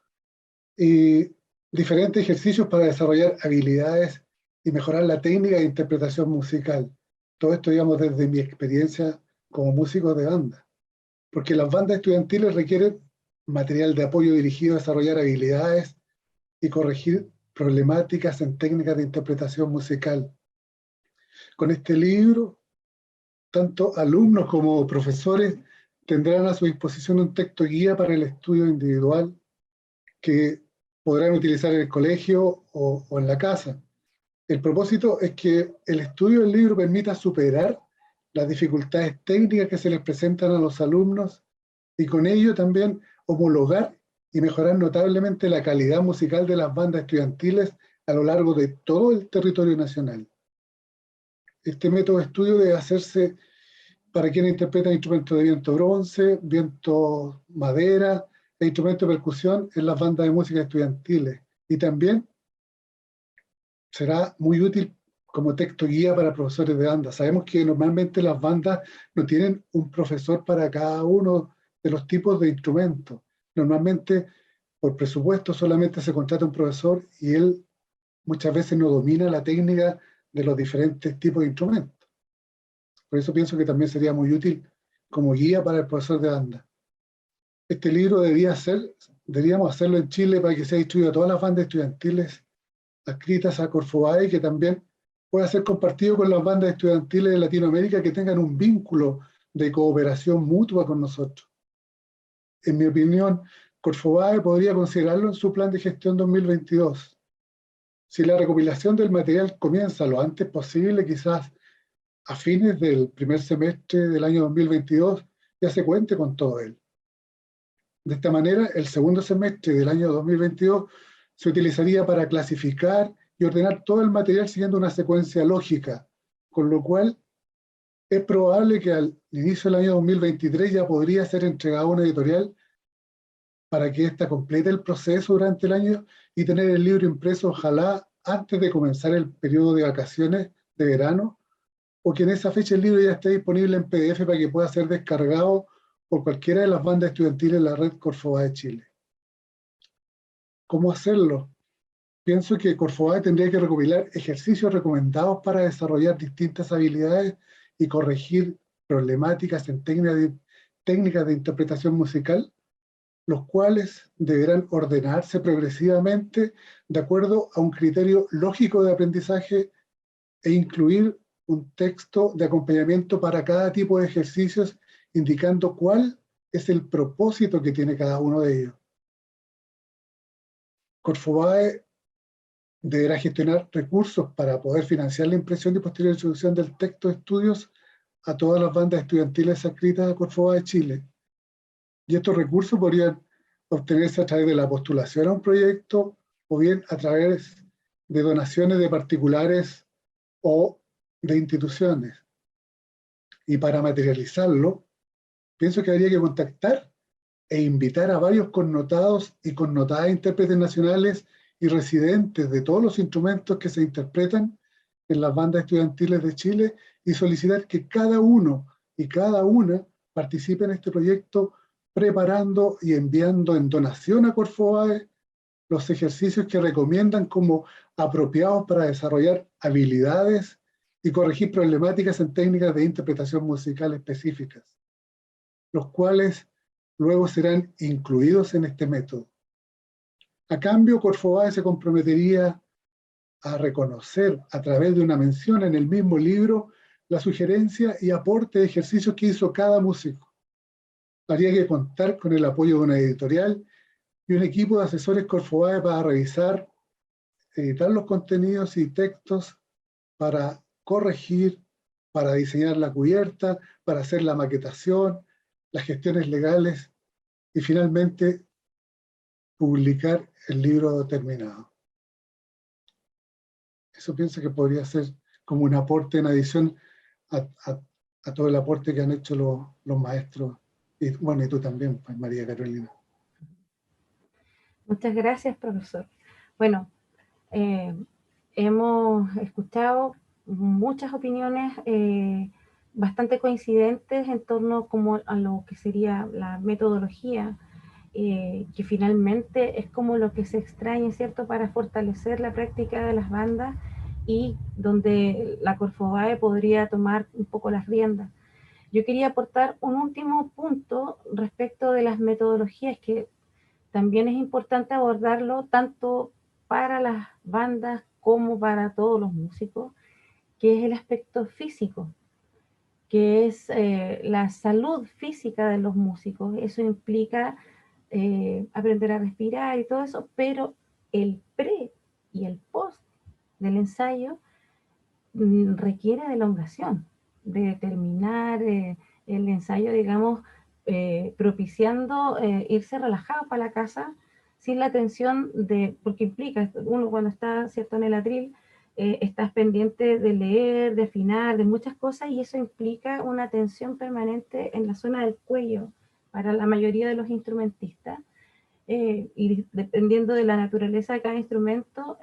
y diferentes ejercicios para desarrollar habilidades y mejorar la técnica de interpretación musical. Todo esto, digamos, desde mi experiencia como músico de banda. Porque las bandas estudiantiles requieren material de apoyo dirigido a desarrollar habilidades y corregir problemáticas en técnicas de interpretación musical. Con este libro, tanto alumnos como profesores tendrán a su disposición un texto guía para el estudio individual que podrán utilizar en el colegio o en la casa. El propósito es que el estudio del libro permita superar las dificultades técnicas que se les presentan a los alumnos, y con ello también homologar y mejorar notablemente la calidad musical de las bandas estudiantiles a lo largo de todo el territorio nacional. Este método de estudio debe hacerse para quienes interpretan instrumentos de viento bronce, viento madera e instrumentos de percusión en las bandas de música estudiantiles, y también será muy útil como texto guía para profesores de banda. Sabemos que normalmente las bandas no tienen un profesor para cada uno de los tipos de instrumentos. Normalmente, por presupuesto, solamente se contrata un profesor y él muchas veces no domina la técnica de los diferentes tipos de instrumentos. Por eso pienso que también sería muy útil como guía para el profesor de banda. Este libro deberíamos hacerlo en Chile para que sea distribuido a todas las bandas estudiantiles adscritas a Corfovai, y que también pueda ser compartido con las bandas estudiantiles de Latinoamérica que tengan un vínculo de cooperación mutua con nosotros. En mi opinión, Corfovai podría considerarlo en su plan de gestión 2022. Si la recopilación del material comienza lo antes posible, quizás a fines del primer semestre del año 2022, ya se cuente con todo él. De esta manera, el segundo semestre del año 2022 se utilizaría para clasificar y ordenar todo el material siguiendo una secuencia lógica, con lo cual es probable que al inicio del año 2023 ya podría ser entregada una editorial para que ésta complete el proceso durante el año y tener el libro impreso, ojalá antes de comenzar el periodo de vacaciones de verano, o que en esa fecha el libro ya esté disponible en PDF para que pueda ser descargado por cualquiera de las bandas estudiantiles de la red Corfovai de Chile. ¿Cómo hacerlo? Pienso que Corfovai tendría que recopilar ejercicios recomendados para desarrollar distintas habilidades y corregir problemáticas en técnicas de interpretación musical, los cuales deberán ordenarse progresivamente de acuerdo a un criterio lógico de aprendizaje e incluir un texto de acompañamiento para cada tipo de ejercicios, indicando cuál es el propósito que tiene cada uno de ellos. Corfovai deberá gestionar recursos para poder financiar la impresión y posterior distribución del texto de estudios a todas las bandas estudiantiles adscritas a Corfovai de Chile. Y estos recursos podrían obtenerse a través de la postulación a un proyecto o bien a través de donaciones de particulares o de instituciones. Y para materializarlo, pienso que habría que contactar e invitar a varios connotados y connotadas intérpretes nacionales y residentes de todos los instrumentos que se interpretan en las bandas estudiantiles de Chile y solicitar que cada uno y cada una participe en este proyecto, preparando y enviando en donación a Corfovai los ejercicios que recomiendan como apropiados para desarrollar habilidades y corregir problemáticas en técnicas de interpretación musical específicas, los cuales luego serán incluidos en este método. A cambio, Corfovai se comprometería a reconocer a través de una mención en el mismo libro la sugerencia y aporte de ejercicios que hizo cada músico. Habría que contar con el apoyo de una editorial y un equipo de asesores Corfovai para revisar, editar los contenidos y textos, para corregir, para diseñar la cubierta, para hacer la maquetación, las gestiones legales y finalmente publicar el libro terminado. Eso pienso que podría ser como un aporte en adición a todo el aporte que han hecho los maestros. Y bueno, y tú también, pues, María Carolina. Muchas gracias, profesor. Bueno, hemos escuchado muchas opiniones bastante coincidentes en torno como a lo que sería la metodología, que finalmente es como lo que se extraña, ¿cierto?, para fortalecer la práctica de las bandas y donde la Corfovai podría tomar un poco las riendas. Yo quería aportar un último punto respecto de las metodologías, que también es importante abordarlo tanto para las bandas como para todos los músicos, que es el aspecto físico, que es la salud física de los músicos. Eso implica aprender a respirar y todo eso, pero el pre y el post del ensayo requiere de elongación, de terminar el ensayo, digamos, propiciando irse relajado para la casa sin la tensión de, porque implica, uno cuando está, ¿cierto?, en el atril, estás pendiente de leer, de afinar, de muchas cosas, y eso implica una tensión permanente en la zona del cuello para la mayoría de los instrumentistas, y dependiendo de la naturaleza de cada instrumento,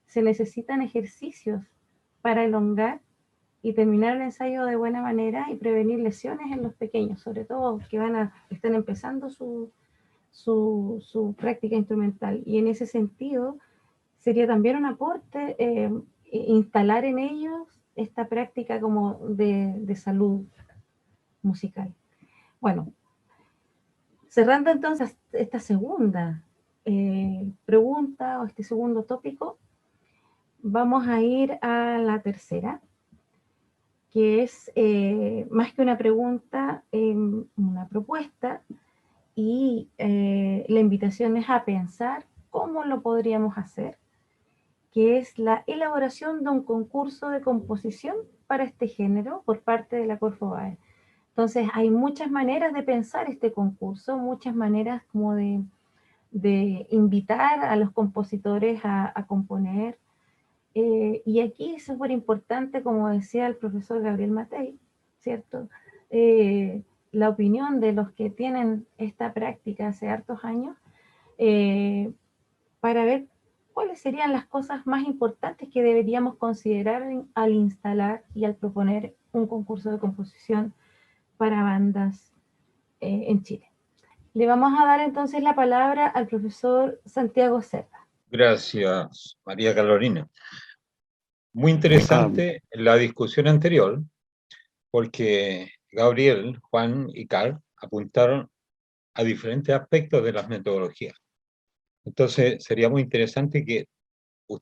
se necesitan ejercicios para elongar y terminar el ensayo de buena manera y prevenir lesiones en los pequeños, sobre todo que están empezando su práctica instrumental. Y en ese sentido, sería también un aporte instalar en ellos esta práctica como de salud musical. Bueno, Cerrando entonces esta segunda pregunta o este segundo tópico, vamos a ir a la tercera, que es más que una pregunta, una propuesta, y la invitación es a pensar cómo lo podríamos hacer, que es la elaboración de un concurso de composición para este género por parte de la Corfobae. Entonces hay muchas maneras de pensar este concurso, muchas maneras como de invitar a los compositores a componer. Y aquí es súper importante, como decía el profesor Gabriel Matei, ¿cierto? La opinión de los que tienen esta práctica hace hartos años, para ver cuáles serían las cosas más importantes que deberíamos considerar al instalar y al proponer un concurso de composición para bandas en Chile. Le vamos a dar entonces la palabra al profesor Santiago Cerda. Gracias, María Carolina. Muy interesante la discusión anterior, porque Gabriel, Juan y Carl apuntaron a diferentes aspectos de las metodologías. Entonces, sería muy interesante que,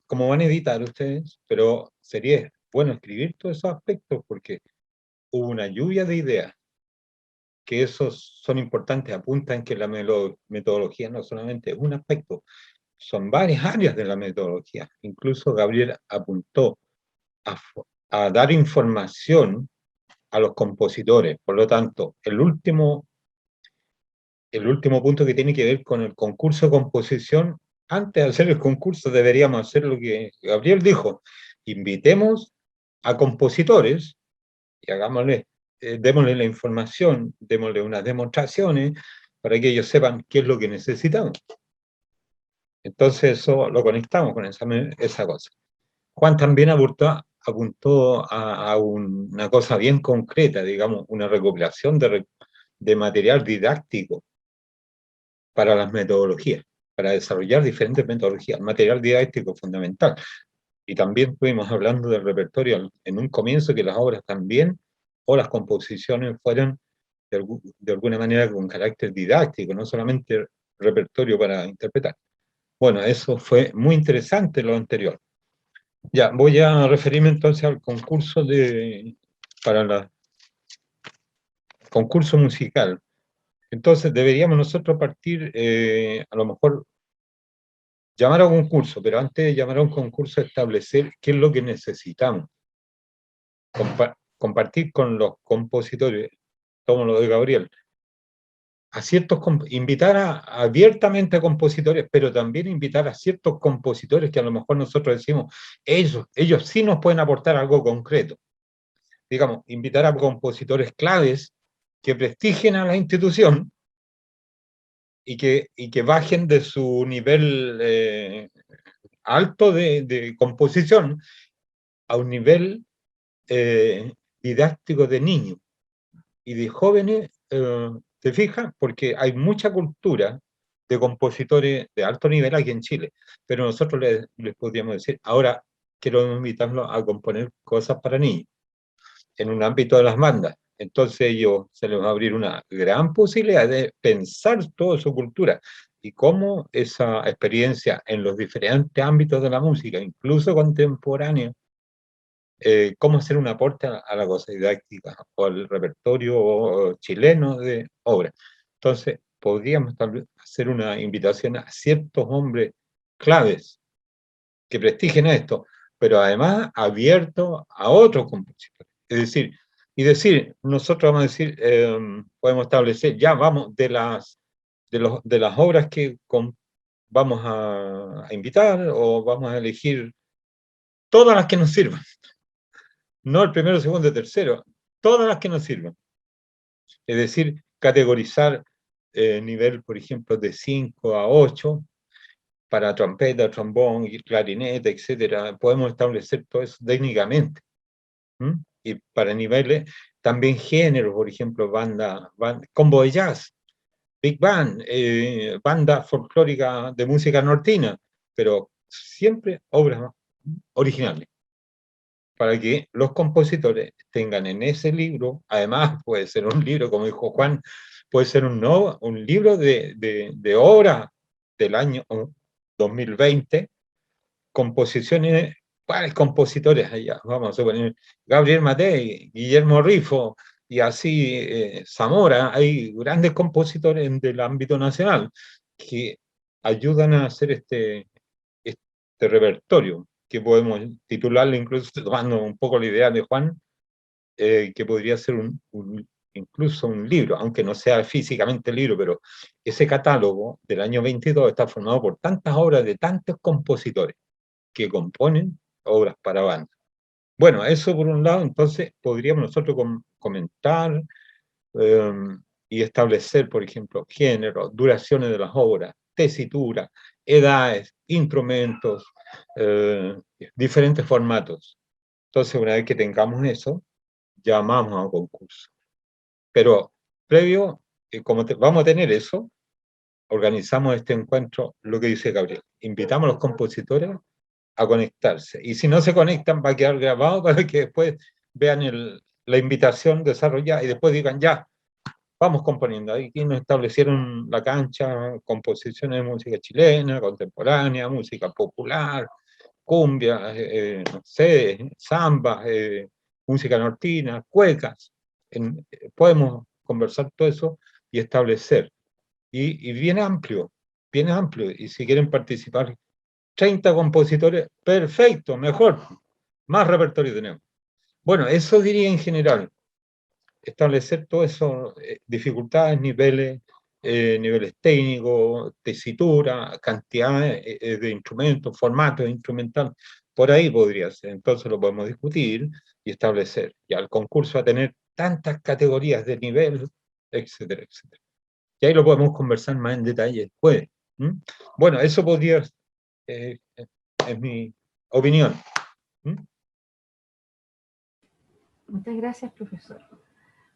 como van a editar ustedes, pero sería bueno escribir todos esos aspectos, porque hubo una lluvia de ideas, que esos son importantes, apuntan que la metodología no solamente es un aspecto, son varias áreas de la metodología. Incluso Gabriel apuntó a dar información a los compositores. Por lo tanto, el último punto que tiene que ver con el concurso de composición, antes de hacer el concurso deberíamos hacer lo que Gabriel dijo: invitemos a compositores y hagámosle, démosle la información, démosle unas demostraciones para que ellos sepan qué es lo que necesitamos. Entonces eso lo conectamos con esa cosa. Juan también apuntó a una cosa bien concreta, digamos, una recopilación de material didáctico para las metodologías, para desarrollar diferentes metodologías, material didáctico fundamental. Y también estuvimos hablando del repertorio en un comienzo, que las obras también, o las composiciones, fueran de alguna manera con carácter didáctico, no solamente repertorio para interpretar. Bueno, eso fue muy interesante lo anterior. Ya, voy a referirme entonces al concurso concurso musical. Entonces deberíamos nosotros partir, a lo mejor, llamar a un concurso, pero antes de llamar a un concurso, establecer qué es lo que necesitamos. Compartir con los compositores, como lo de Gabriel, invitar abiertamente a compositores, pero también invitar a ciertos compositores que a lo mejor nosotros decimos, ellos sí nos pueden aportar algo concreto. Digamos, invitar a compositores claves que prestigien a la institución y que bajen de su nivel alto de composición a un nivel didáctico de niños y de jóvenes. ¿Te fijas? Porque hay mucha cultura de compositores de alto nivel aquí en Chile, pero nosotros les podríamos decir, ahora quiero invitarlos a componer cosas para niños en un ámbito de las bandas. Entonces ellos se les va a abrir una gran posibilidad de pensar toda su cultura y cómo esa experiencia en los diferentes ámbitos de la música, incluso contemporánea, cómo hacer un aporte a la cosa didáctica o al repertorio chileno de obras. Entonces, podríamos tal vez hacer una invitación a ciertos hombres claves que prestigien esto, pero además abierto a otros compositores. Es decir, nosotros vamos a decir, podemos establecer, ya vamos, de las obras que vamos a invitar, o vamos a elegir todas las que nos sirvan. No el primero, segundo y tercero, todas las que nos sirvan. Es decir, categorizar nivel, por ejemplo, de 5 a 8, para trompeta, trombón, clarinete, etcétera. Podemos establecer todo eso técnicamente. Y para niveles, también géneros, por ejemplo, banda, combo de jazz, big band, banda folclórica de música nortina, pero siempre obras originales, para que los compositores tengan en ese libro, además puede ser un libro, como dijo Juan, puede ser un libro de obra del año 2020, composiciones, ¿cuáles compositores allá? Vamos a suponer, Gabriel Matei, Guillermo Rifo, y así Zamora. Hay grandes compositores del ámbito nacional que ayudan a hacer este repertorio, que podemos titularle, incluso tomando un poco la idea de Juan, que podría ser incluso un libro, aunque no sea físicamente el libro, pero ese catálogo del año 22 está formado por tantas obras de tantos compositores que componen obras para bandas. Bueno, eso por un lado. Entonces podríamos nosotros comentar y establecer, por ejemplo, géneros, duraciones de las obras, tesitura, edades, instrumentos, diferentes formatos. Entonces, una vez que tengamos eso, llamamos a un concurso. Pero previo, como vamos a tener eso, organizamos este encuentro, lo que dice Gabriel. Invitamos a los compositores a conectarse. Y si no se conectan, va a quedar grabado para que después vean la invitación desarrollada y después digan, ya, vamos componiendo. Aquí nos establecieron la cancha, composiciones de música chilena, contemporánea, música popular, cumbia, no sé, samba, música nortina, cuecas. Podemos conversar todo eso y establecer. Y bien amplio, bien amplio. Y si quieren participar 30 compositores, perfecto, mejor. Más repertorio tenemos. Bueno, eso diría en general. Establecer todo eso, dificultades, niveles técnicos, tesitura, cantidad de instrumentos, formatos instrumentales. Por ahí podría ser. Entonces lo podemos discutir y establecer. Ya el concurso va a tener tantas categorías de nivel, etcétera, etcétera. Y ahí lo podemos conversar más en detalle después. Bueno, eso podría, es mi opinión. Muchas gracias, profesor.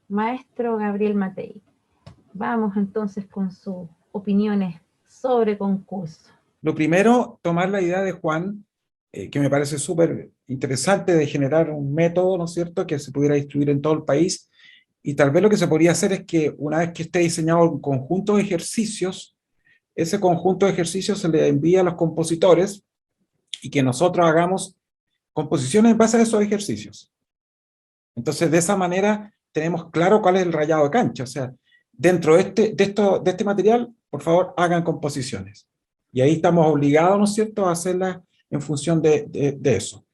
Maestro Gabriel Matei, vamos entonces con sus opiniones sobre concurso. Lo primero, tomar la idea de Juan, que me parece súper interesante, de generar un método, ¿no es cierto?, que se pudiera distribuir en todo el país. Y tal vez lo que se podría hacer es que una vez que esté diseñado un conjunto de ejercicios, ese conjunto de ejercicios se le envía a los compositores y que nosotros hagamos composiciones en base a esos ejercicios. Entonces, de esa manera tenemos claro cuál es el rayado de cancha. O sea, dentro de este material, por favor, hagan composiciones. Y ahí estamos obligados, ¿no es cierto?, a hacerlas en función de eso.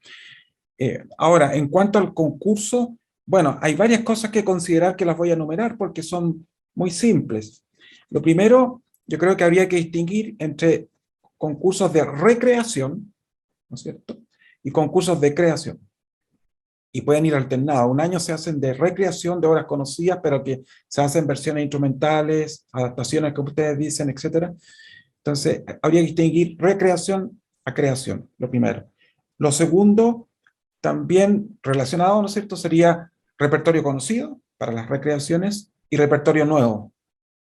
Ahora, en cuanto al concurso, bueno, hay varias cosas que considerar que las voy a enumerar porque son muy simples. Lo primero, yo creo que habría que distinguir entre concursos de recreación, ¿no es cierto?, y concursos de creación. Y pueden ir alternados. Un año se hacen de recreación de obras conocidas, pero que se hacen versiones instrumentales, adaptaciones que ustedes dicen, etc. Entonces, habría que distinguir recreación a creación, lo primero. Lo segundo, también relacionado, ¿no es cierto?, sería repertorio conocido para las recreaciones y repertorio nuevo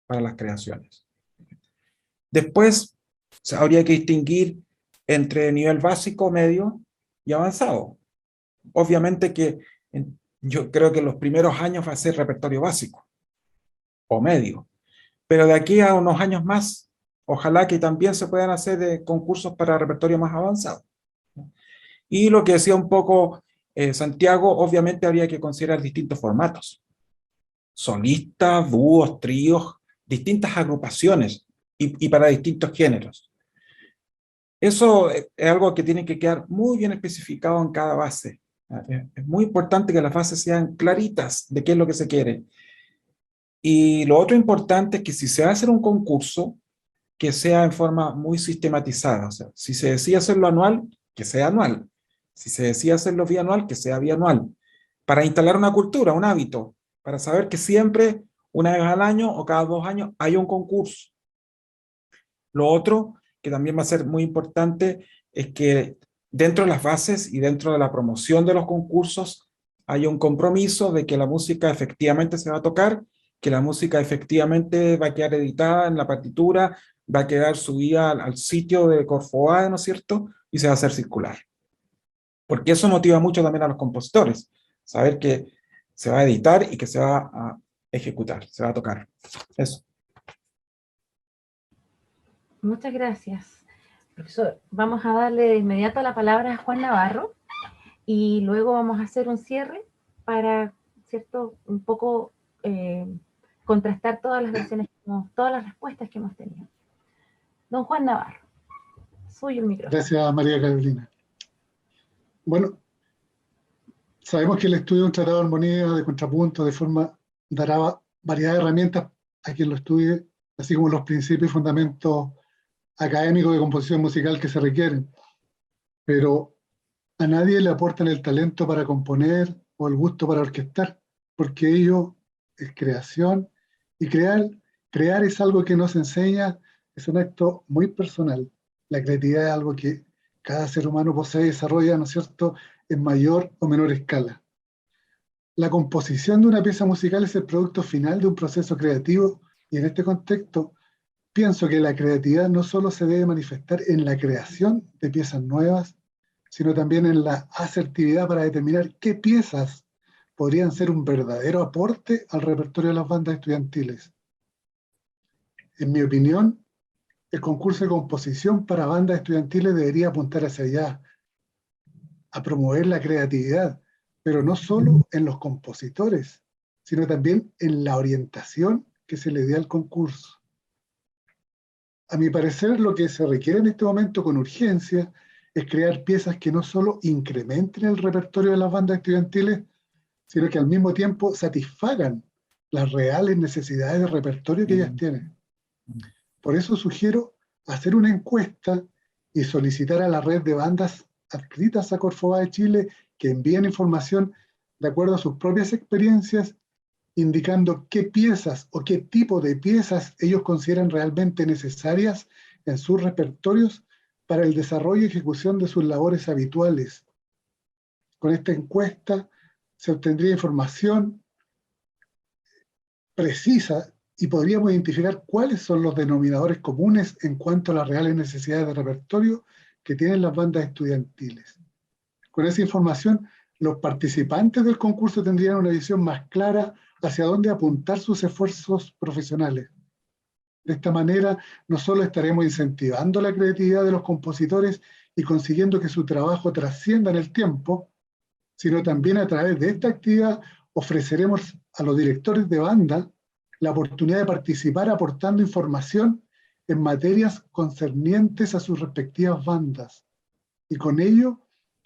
para las creaciones. Después, habría que distinguir entre nivel básico, medio y avanzado. Obviamente que yo creo que los primeros años va a ser repertorio básico o medio, pero de aquí a unos años más, ojalá que también se puedan hacer concursos para repertorio más avanzado. Y lo que decía un poco Santiago, obviamente habría que considerar distintos formatos. Solistas, dúos, tríos, distintas agrupaciones y para distintos géneros. Eso es algo que tiene que quedar muy bien especificado en cada base. Es muy importante que las bases sean claritas de qué es lo que se quiere. Y lo otro importante es que si se va a hacer un concurso, que sea en forma muy sistematizada. O sea, si se decide hacerlo anual, que sea anual. Si se decide hacerlo bianual, que sea bianual. Para instalar una cultura, un hábito, para saber que siempre, una vez al año o cada 2 años, hay un concurso. Lo otro, que también va a ser muy importante, es que dentro de las bases y dentro de la promoción de los concursos hay un compromiso de que la música efectivamente se va a tocar, que la música efectivamente va a quedar editada en la partitura, va a quedar subida al sitio de Corfovado, ¿no es cierto?, y se va a hacer circular. Porque eso motiva mucho también a los compositores, saber que se va a editar y que se va a ejecutar, se va a tocar. Eso. Muchas gracias, profesor. Vamos a darle de inmediato la palabra a Juan Navarro y luego vamos a hacer un cierre para, ¿cierto?, un poco contrastar todas las versiones, todas las respuestas que hemos tenido. Don Juan Navarro, suyo el micrófono. Gracias, María Carolina. Bueno, sabemos que el estudio de un tratado de armonía, de contrapunto, de forma, dará variedad de herramientas a quien lo estudie, así como los principios y fundamentos académicos de composición musical que se requieren. Pero a nadie le aportan el talento para componer o el gusto para orquestar, porque ello es creación, y crear es algo que nos enseña, es un acto muy personal. La creatividad es algo que cada ser humano posee y desarrolla, ¿no es cierto?, en mayor o menor escala. La composición de una pieza musical es el producto final de un proceso creativo, y en este contexto pienso que la creatividad no solo se debe manifestar en la creación de piezas nuevas, sino también en la asertividad para determinar qué piezas podrían ser un verdadero aporte al repertorio de las bandas estudiantiles. En mi opinión, el concurso de composición para bandas estudiantiles debería apuntar hacia allá, a promover la creatividad, pero no solo en los compositores, sino también en la orientación que se le dé al concurso. A mi parecer, lo que se requiere en este momento con urgencia es crear piezas que no solo incrementen el repertorio de las bandas estudiantiles, sino que al mismo tiempo satisfagan las reales necesidades de repertorio que ellas tienen. Por eso sugiero hacer una encuesta y solicitar a la red de bandas adscritas a Corfovai Chile que envíen información de acuerdo a sus propias experiencias, indicando qué piezas o qué tipo de piezas ellos consideran realmente necesarias en sus repertorios para el desarrollo y ejecución de sus labores habituales. Con esta encuesta se obtendría información precisa y podríamos identificar cuáles son los denominadores comunes en cuanto a las reales necesidades de repertorio que tienen las bandas estudiantiles. Con esa información, los participantes del concurso tendrían una visión más clara hacia dónde apuntar sus esfuerzos profesionales. De esta manera, no solo estaremos incentivando la creatividad de los compositores y consiguiendo que su trabajo trascienda en el tiempo, sino también a través de esta actividad ofreceremos a los directores de banda la oportunidad de participar aportando información en materias concernientes a sus respectivas bandas. Y con ello,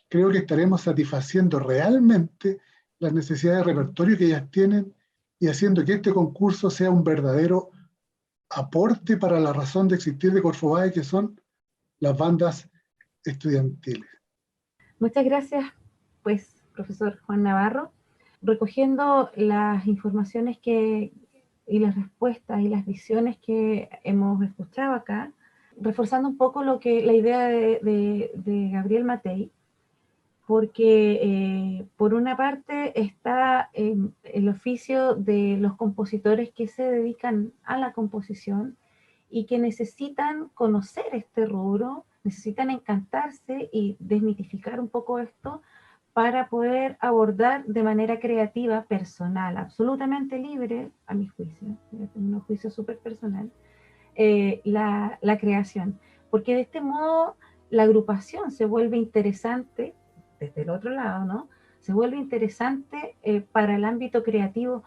creo que estaremos satisfaciendo realmente las necesidades de repertorio que ellas tienen y haciendo que este concurso sea un verdadero aporte para la razón de existir de Corfovai, que son las bandas estudiantiles. Muchas gracias, pues, profesor Juan Navarro. Recogiendo las informaciones y las respuestas y las visiones que hemos escuchado acá, reforzando un poco la idea de Gabriel Matei, porque por una parte está el oficio de los compositores que se dedican a la composición y que necesitan conocer este rubro, necesitan encantarse y desmitificar un poco esto para poder abordar de manera creativa, personal, absolutamente libre, a mi juicio, un juicio súper personal, la creación. Porque de este modo la agrupación se vuelve interesante, desde el otro lado, ¿no? Se vuelve interesante para el ámbito creativo,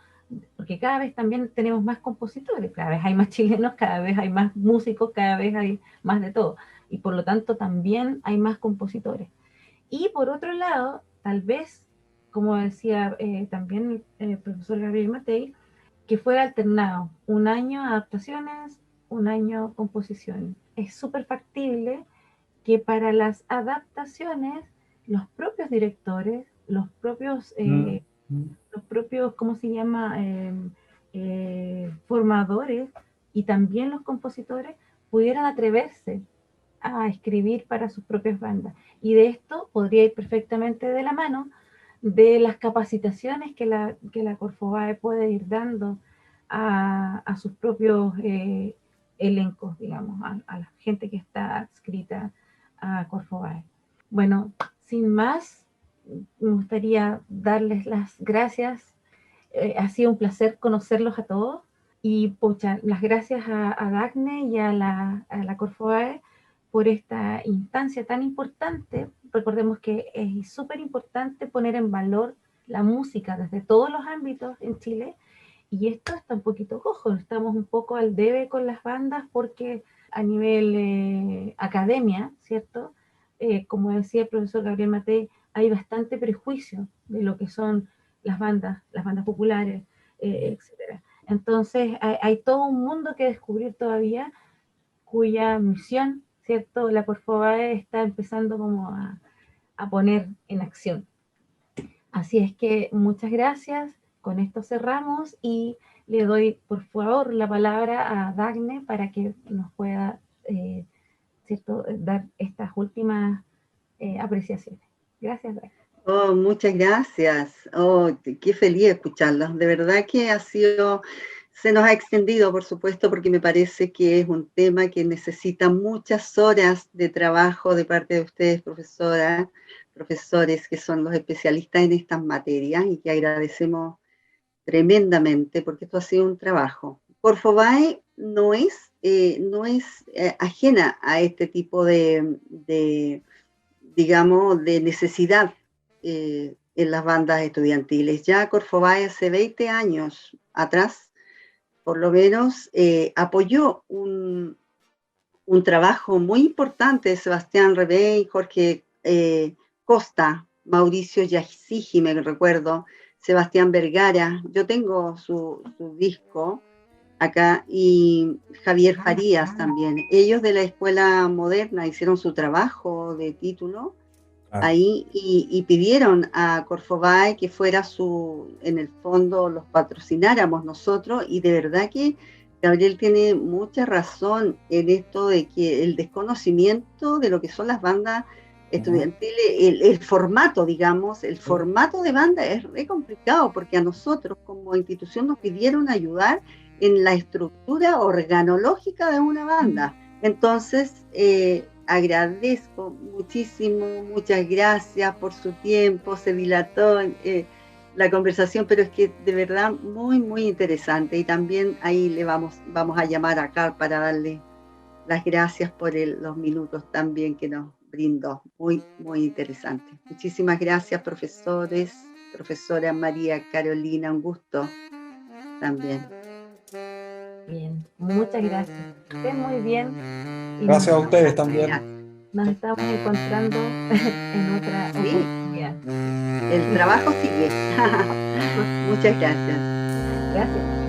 porque cada vez también tenemos más compositores, cada vez hay más chilenos, cada vez hay más músicos, cada vez hay más de todo. Y por lo tanto también hay más compositores. Y por otro lado, tal vez, como decía también el profesor Gabriel Matei, que fuera alternado, un año adaptaciones, un año composición. Es súper factible que para las adaptaciones, los propios directores, los propios, ¿cómo se llama? Formadores y también los compositores pudieran atreverse a escribir para sus propias bandas. Y de esto podría ir perfectamente de la mano de las capacitaciones que la Corfovai puede ir dando a sus propios elencos, digamos, a la gente que está adscrita a Corfovai. Bueno, sin más, me gustaría darles las gracias Ha sido un placer conocerlos a todos y pucha, las gracias a Daphne y a la Corfobae por esta instancia tan importante. Recordemos que es súper importante poner en valor la música desde todos los ámbitos en Chile, y esto está un poquito cojo, estamos un poco al debe con las bandas porque a nivel academia, ¿cierto? Como decía el profesor Gabriel Matei, hay bastante prejuicio de lo que son las bandas populares, etcétera. Entonces hay todo un mundo que descubrir todavía, cuya misión, ¿cierto? La Corfobae está empezando como a poner en acción. Así es que muchas gracias, con esto cerramos y le doy por favor la palabra a Dagne para que nos pueda ¿cierto? Dar estas últimas apreciaciones. Gracias, Dagne. Oh, muchas gracias. Oh, qué feliz escucharlos. De verdad que se nos ha extendido, por supuesto, porque me parece que es un tema que necesita muchas horas de trabajo de parte de ustedes, profesoras, profesores, que son los especialistas en estas materias y que agradecemos tremendamente porque esto ha sido un trabajo. Corfobae no es ajena a este tipo digamos, de necesidad en las bandas estudiantiles. Ya Corfobae hace 20 años atrás, por lo menos, apoyó un trabajo muy importante de Sebastián Rebey, Jorge Costa, Mauricio Yasigi, me recuerdo, Sebastián Vergara. Yo tengo su disco acá, y Javier Farías también. Ellos de la Escuela Moderna hicieron su trabajo de título ahí y pidieron a Corfobae que fuera en el fondo los patrocináramos nosotros, y de verdad que Gabriel tiene mucha razón en esto de que el desconocimiento de lo que son las bandas estudiantiles, el formato, digamos, el formato de banda es re complicado, porque a nosotros como institución nos pidieron ayudar en la estructura organológica de una banda. Entonces, agradezco muchísimo, muchas gracias por su tiempo, se dilató la conversación, pero es que de verdad muy, muy interesante, y también ahí le vamos a llamar a Carl para darle las gracias por los minutos también que nos brindó, muy, muy interesante. Muchísimas gracias, profesores, profesora María Carolina, un gusto también. Bien, muchas gracias. Estén muy bien. Gracias a ustedes también. Nos estamos encontrando en otra oportunidad. El trabajo sigue. Muchas gracias. Gracias.